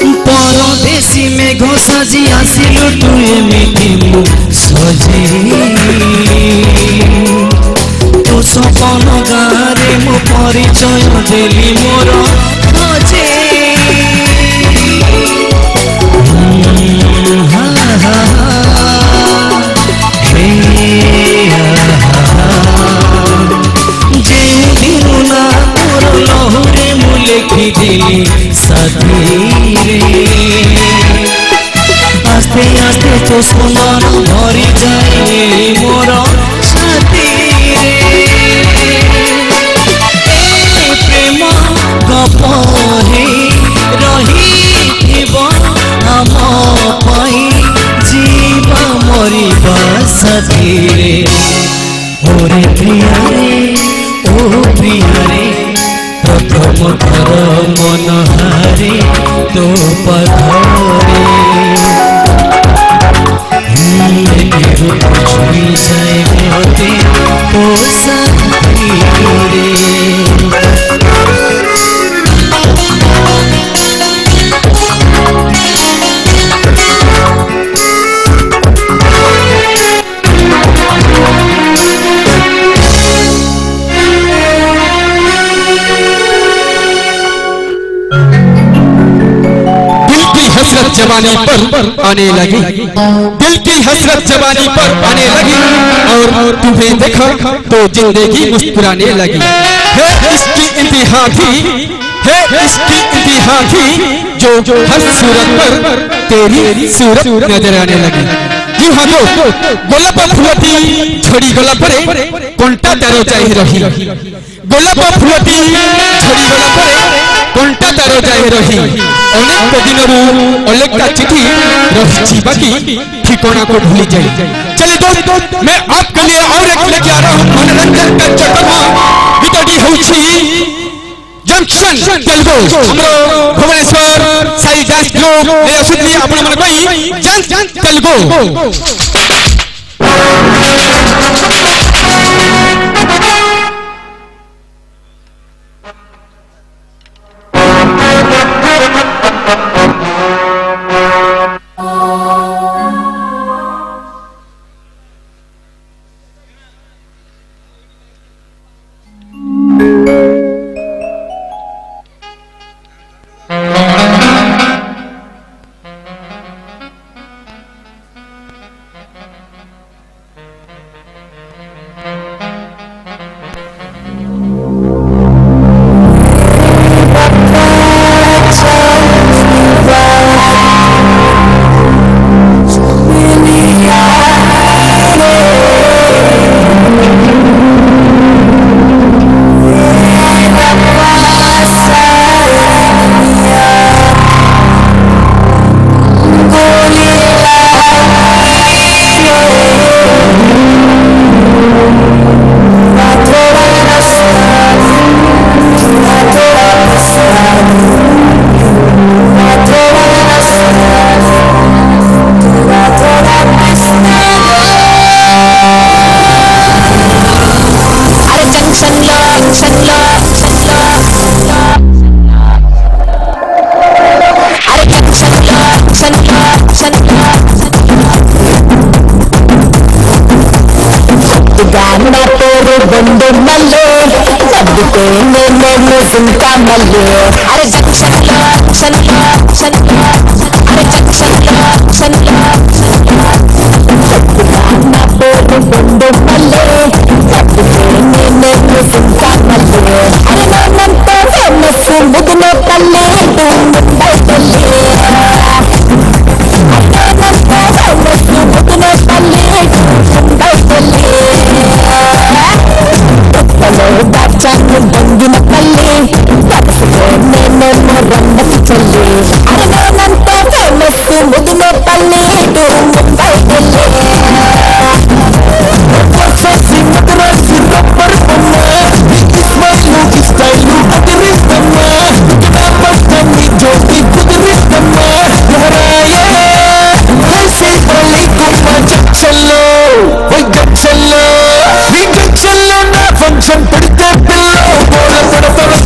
परदेशी में घोषाजी आसिलु तू एमिति मु सजे तो सपन गारे मो परिचय देली मोर खोजे जेउ दिनु ना मोर लहुरे मु लिखिदेली साथी आस्ते आस्ते तो सुंदर भरी जाए मोर छाती प्रेम गप हे रही आम पाई जीवा मरिबा साथी रे ओरे प्रियारे ओ प्रियारे प्रथम थर मन हारे तो पथरे छुई जाए मोते तो साथी रे जवानी पर आने लगी दिल की हसरत जवानी पर आने लगी और तुम्हें देखा तो जिंदगी मुस्कुराने लगी है इसकी इंतहा थी है इसकी इंतहा थी जो हर सूरत पर तेरी सूरत नजर आने लगी यूं हाँ तो गोलाप फुलती झड़ी गला परे कंटा तार जाई रही गोलाप फुलती झड़ी गला परे कंटा तार जाई रही अनेक दिनरू अनेकटा चिठी रही बाकी ठिकाना को भूली जाए चलिए दोस्त मैं आपके लिए और एक लेके आ रहा हूँ मनोरंजन का चटमा इतनी होची जंक्शन तेलुगु हमरो भुवनेश्वर साई डांस ग्रुप ने असुदली आपण मन कोई जंक्शन तेलुगु सुनता मल्ले अरे जंक्शन अरे जंक्शन ना बोल बंदो मल्ले ने सुनता मल्ले अरे नानंतो फेमस मुदनो पल्ले मुंबई पल्ले ಬಂದಿನ ಪಲ್ಲೆ ರಂಗಕ್ಕೆ ಚಲ್ಲೆ ಅರನಾನಂತ ಫೇಮಸ್ ಮುದಿನ ಪಲ್ಲೆ ಮುಂಬೈ फंक्शन पड़ते पिल्लो बोल पड़तलो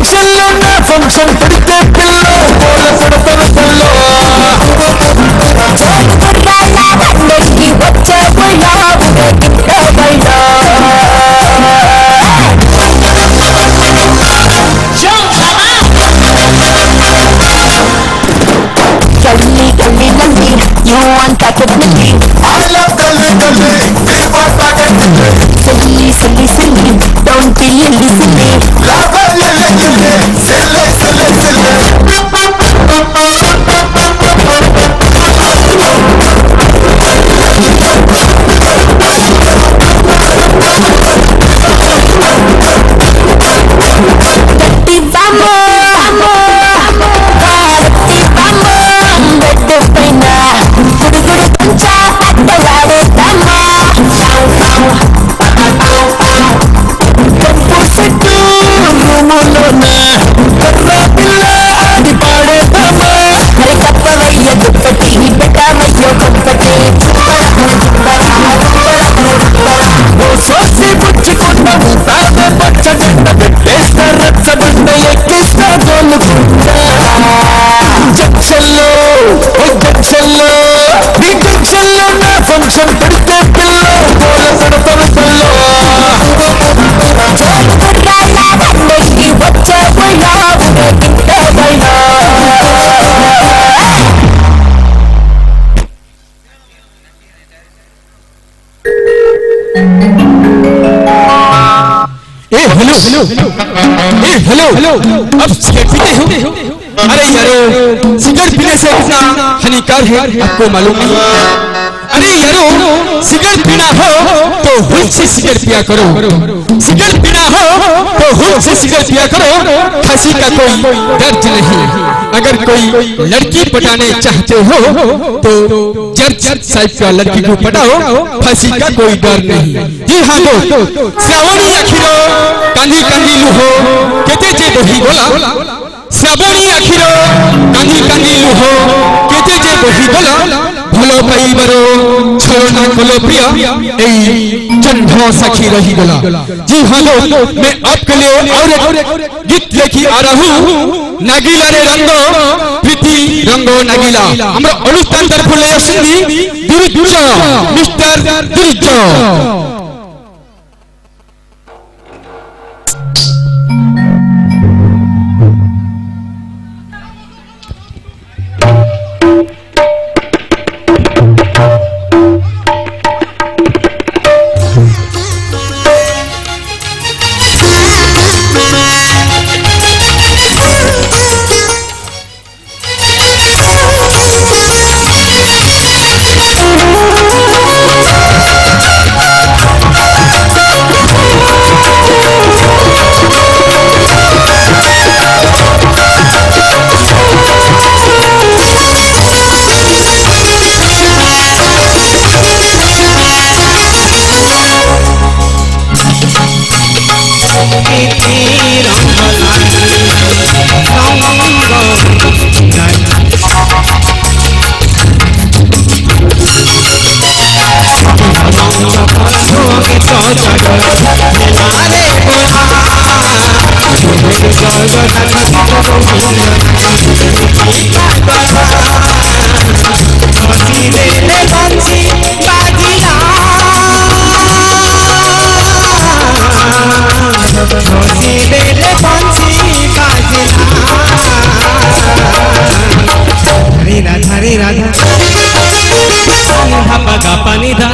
बच्चे फंक्शन पड़ते पिल्लो बोल पड़तलो बच्चे You want that with me? I love gully. We want that with me. Silly. Don't be silly. Love function पड़ते पिल्लो बोल पड़तलो बच्चे हेलो अब सिगरेट पीते हो? अरे यारो सिगरेट पीने से कितना हानिकार है आपको मालूम नहीं? अरे यारो सिगरेट पीना हो तो हुल से सिगरेट पिया करो, सिगरेट पीना हो तो हुल से सिगरेट पिया करो। फांसी का कोई दर्द नहीं। अगर कोई लड़की पटाने चाहते हो तो जज साहब का लड़की को पटाओ, फांसी का कोई डर नहीं। जी हाँ दोस्त, श्रावणी आखिर कांदी कांदी लुहो केते जे बही बोला শ্রাবণী আখির কান্দি কান্দি লুহ কেতে যে বহিগল ভাল পাইবার ছলনা কল প্রিয় এই জন্ম সাক্ষী রহিগলা। জি হ্যালো मैं आपके लिए और एक गीत लेके आ रहा हूँ नागिला रे रंग प्रीति रंग नागिला। আমরা অনুষ্ঠান তরফ লই আসছি দুর্য মিস্টার দুর্য। हरे राधा धापा गा पानी धा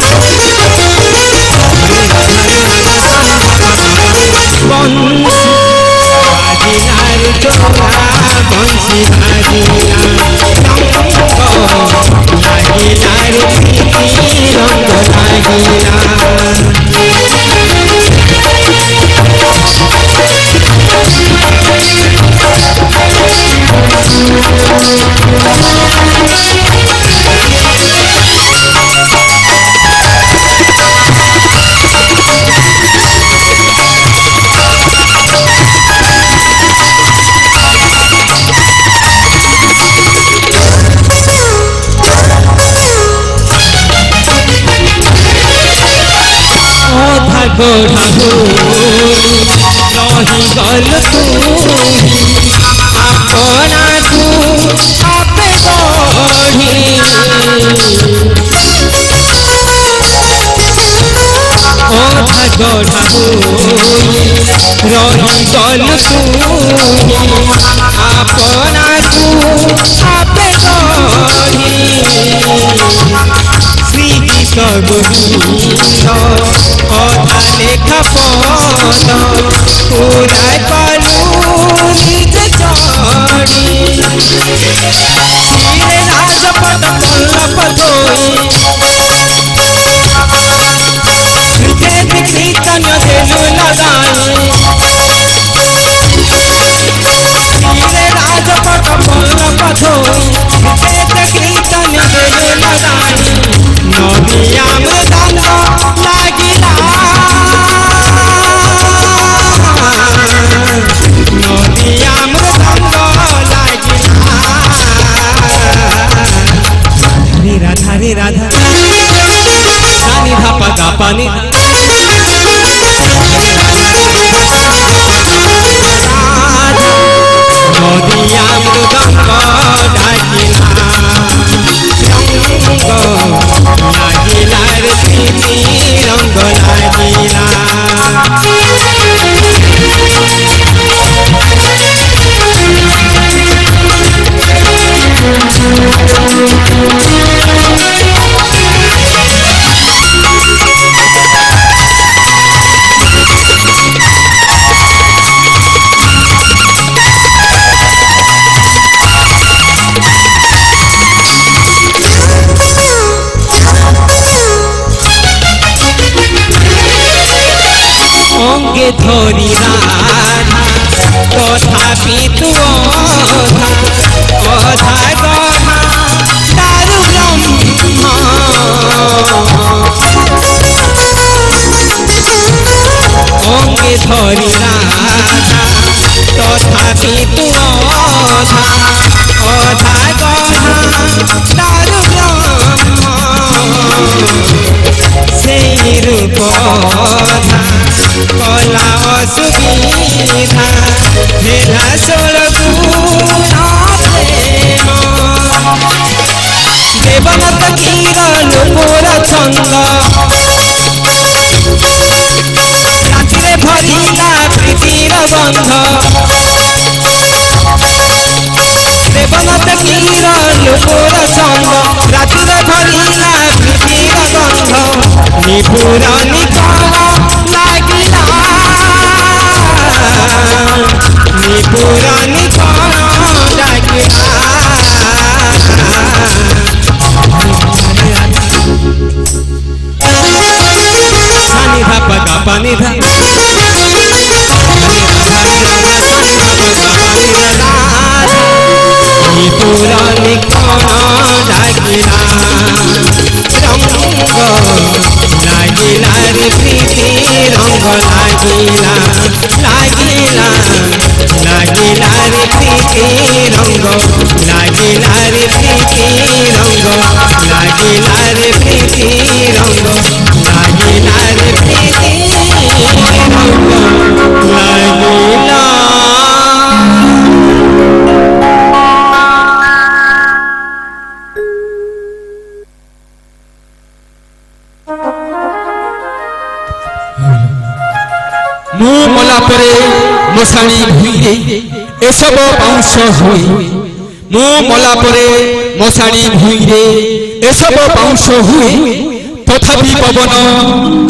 पानी धोरी राधा तथापि तु अधा गधा दारु ब्रह्मा अंगे धोरी राधा तथापि तु बधा कला असुविधा भेला षोल गुण प्रेम देवदत्त किरण मोर छंद रातिरे भरिला प्रीतिर बंध देवदत्त किरण मोर छंद रातिरे भरिला प्रीतिर बंध निपुर निकल लागिला निपुर निकल लागिला सानी धा पगा पानी धा निपुर निकल लागिला रंग लागिला रे प्रीति रंग लागिला लागिला लागिला रे प्रीति रंग लागिला रे प्रीति रंग लागिला रे प्रीति रंग लागिला रे प्रीति रंग लागिला मु मला परे मशाणी भुइरे एसब पाउंस हुए मु मला परे मशाणी भुइरे एसब पाउंस हुए तथापि पवन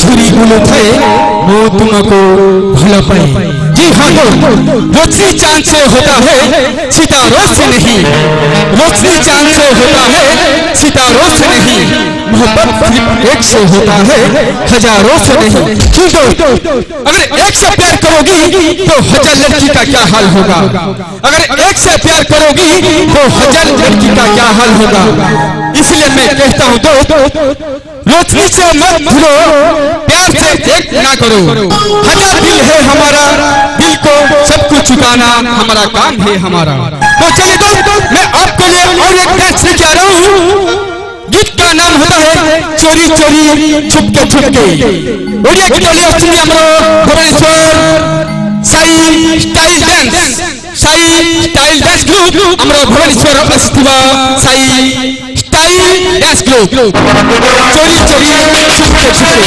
झुरी बुलुଥାଏ मु तुमको भल पाए जी हाँ रोशनी चांद से होता है सितारों से नहीं रोशनी चांद से होता है सितारों से नहीं मोहब्बत सिर्फ एक से होता है हजारों से नहीं क्यों अगर एक से प्यार करोगी तो हजार लड़की का क्या हाल होगा अगर एक से प्यार करोगी तो हजार लड़की का क्या हाल होगा इसलिए मैं कहता हूँ दोस्त रोशनी से मत भूलो प्यार से एक ना करो हजार दिल है हमारा दिल को सब कुछ चुकाना हमारा काम है हमारा तो चलिए दोस्त मैं आपके लिए और एक डांस लेके आ रहा हूँ गीत का नाम होता है चोरी चोरी छुपके छुपके ओडिया गीत लिए असुनी हमरो Bhubaneswar Sai style dance group हमरो भुवनेश्वर अस्तिवा साई स्टाइल डांस ग्रुप चोरी चोरी छुपके छुपके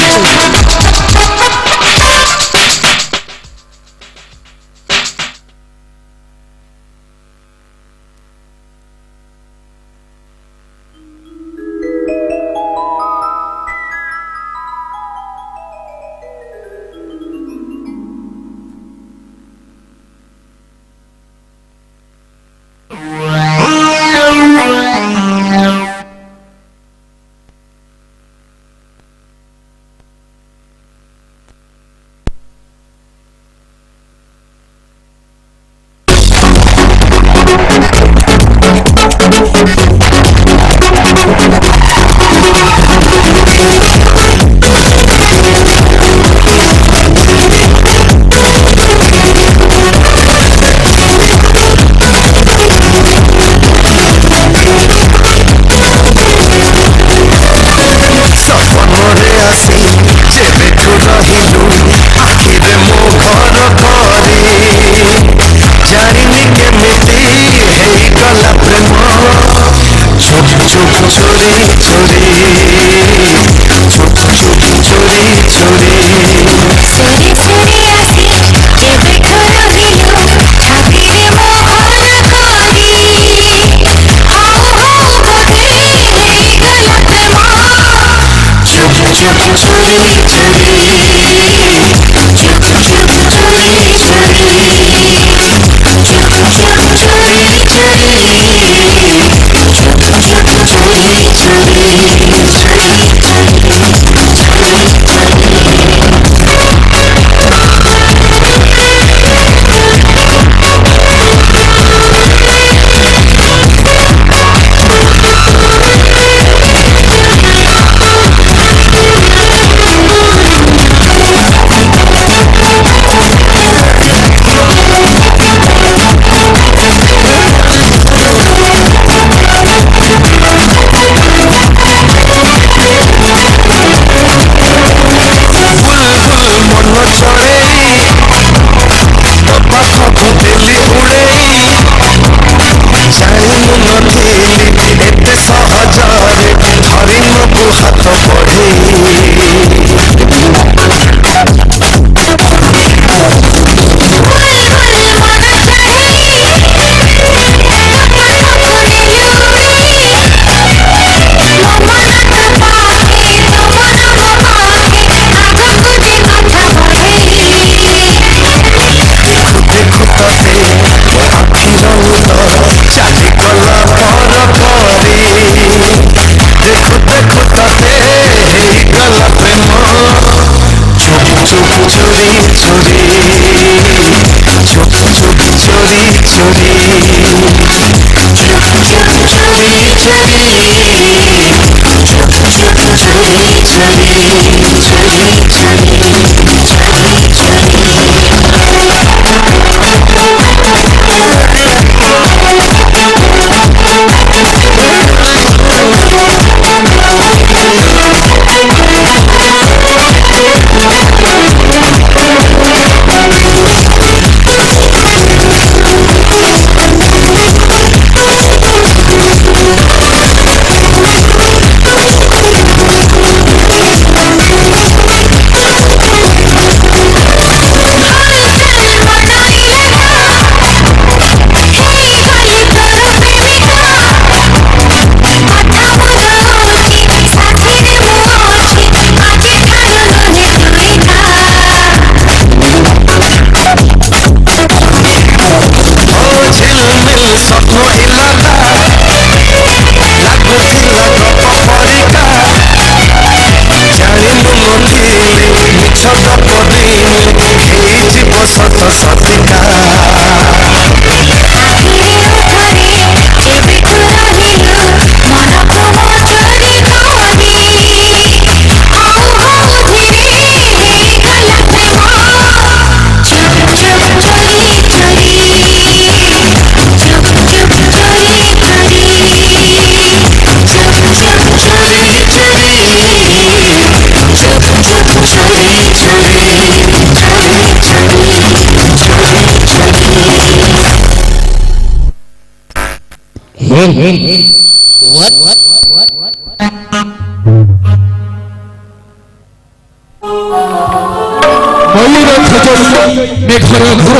ময়ূর খোঁজই মেঘর ঘোর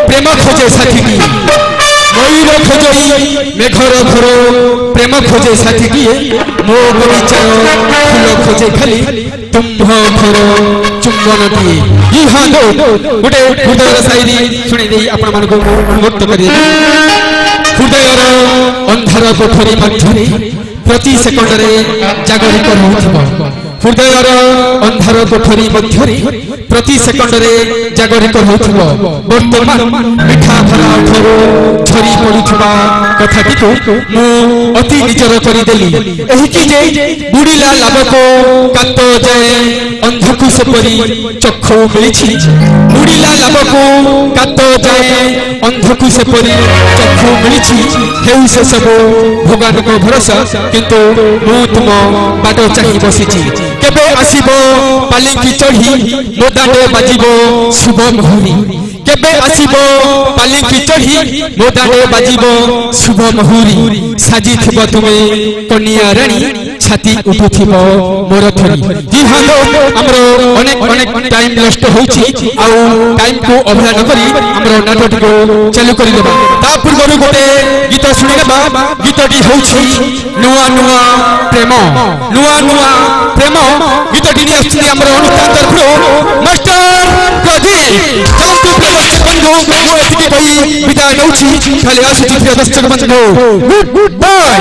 প্রেম খোঁজে সাথী কি ময়ূর খোঁজই মেঘর ঘোর প্রেম খোঁজে সাথী কি মো বগিচার ফুল খোঁজে খালি তুম্ভ ঘোর চুম্বন দিয়ে ইহা গোটে হৃদয়ର ସାଇରି ଶୁଣି ଦେଇ ଆପଣମାନଙ୍କୁ ଅନୁମୋକ୍ତ କରିଦେବି ହୃଦୟର ଅନ୍ଧାର କୋଠରୀ ମଧ୍ୟରେ ପ୍ରତି ସେକଣ୍ଡରେ ଜାଗରିତ ରହୁଥିବ ହୃଦୟର ଅନ୍ଧାର କୋଠରୀ ମଧ୍ୟରେ ପ୍ରତି ସେକଣ୍ଡରେ ଜାଗରିତ ହେଉଥିବ ବର୍ତ୍ତମାନ ମିଠା ଭରା ଓଠରୁ ଝରି ପଡୁଥିବା କଥାଟିକୁ ମୁଁ ଅତି ନିଜର କରିଦେଲି ଏହିକି ଯେ ବୁଡ଼ିଲା ଲାଭକୁ କାତ ଯାଏ ଅନ୍ଧକୁ ସେପରି ଚକ୍ଷୁ ମିଳିଛି ବୁଡ଼ିଲା ଲାଭକୁ କାତ ଯାଏ ଅନ୍ଧକୁ ସେପରି ଚକ୍ଷୁ ମିଳିଛି ହେଉ ସେ ସବୁ ଭଗବାନଙ୍କ ଭରସା କିନ୍ତୁ ମୁଁ ତୁମ ବାଟ ଚାହିଁ ବସିଛି କେବେ ଆସିବ ପାଲିଙ୍କି ଚଢ଼ି ମୋ ଦାଣ୍ଡେ ବାଜିବ ଶୁଭ ମହୁରୀ କେବେ ଆସିବ ପାଲିଙ୍କି ଚଢ଼ି ମୋ ଦାଣ୍ଡେ ବାଜିବ ଶୁଭ ମହୁରୀ ସାଜିଥିବ ତୁମେ କନିଆ ରାଣୀ ଛାତି ଉଠୁଥିବ ମୋର ଥରି ଆମର ଅନେକ ଟାଇମ ନଷ୍ଟ ହେଉଛି ଆଉ ଟାଇମକୁ ଅବହେଳା ନ କରି ଆମର ନାଟକଟିକୁ ଚାଲୁ କରିଦେବା ତା ପୂର୍ବରୁ ଗୋଟେ ଗୀତ ଶୁଣିନେବା ଗୀତଟି ହେଉଛି ନୂଆ ନୂଆ ପ୍ରେମ ନୂଆ ନୂଆ ପ୍ରେମ ଗୀତଟି ନେଇ ଆସୁଛନ୍ତି ଆମର ଅନୁଷ୍ଠାନ ତରଫରୁ ମାଷ୍ଟର ପ୍ରଦୀପ ଯାଆନ୍ତୁ ପ୍ରିୟ ଦର୍ଶକ ବନ୍ଧୁ ମୁଁ ଏତିକି କହି ବିଦାୟ ନେଉଛି ଖାଲି ଆସୁଛି ପ୍ରିୟ ଦର୍ଶକ ବନ୍ଧୁ ଗୁଡ୍ ବାଏ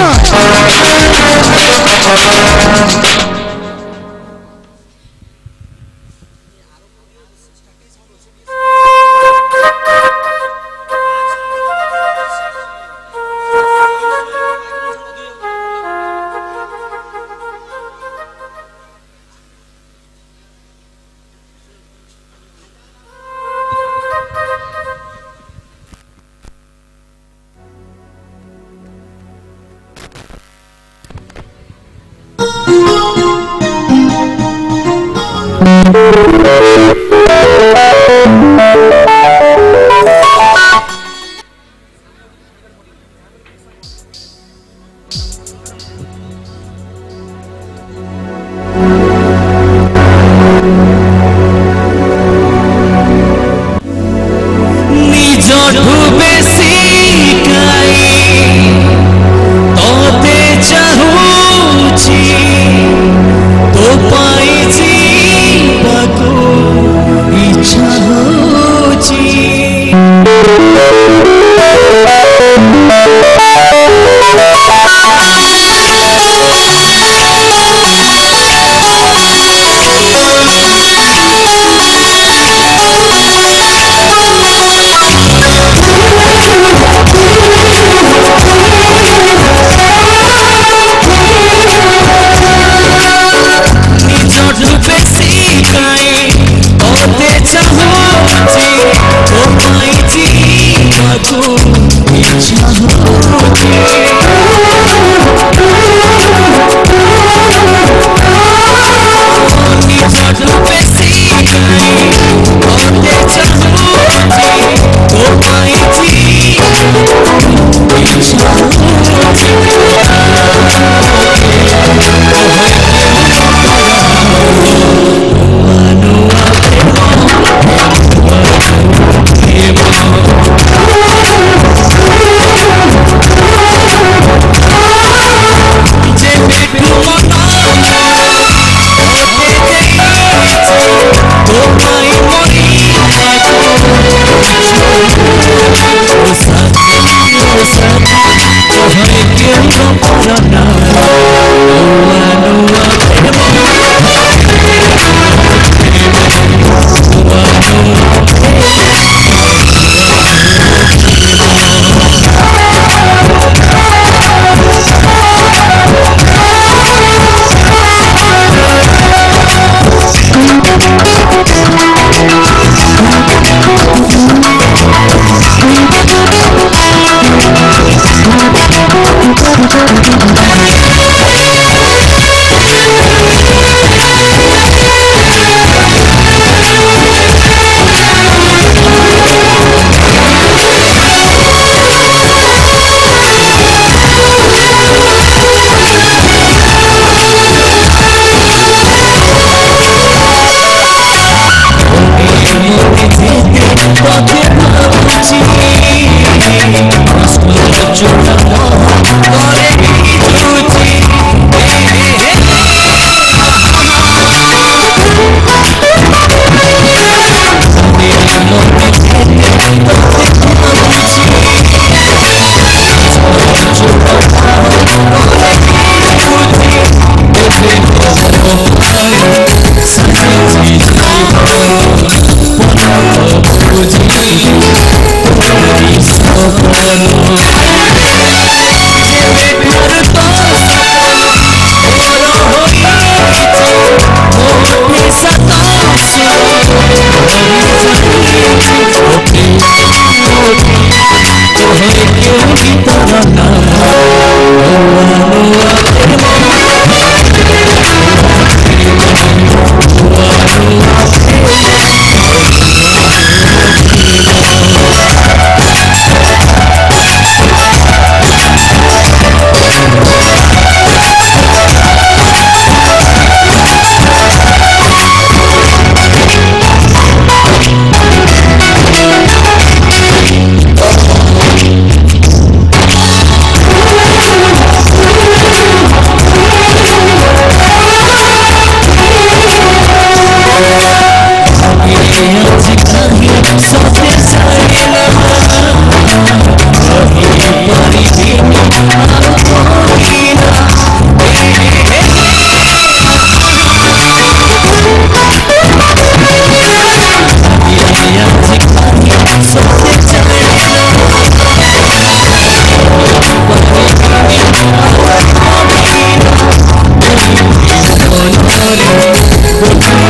बोला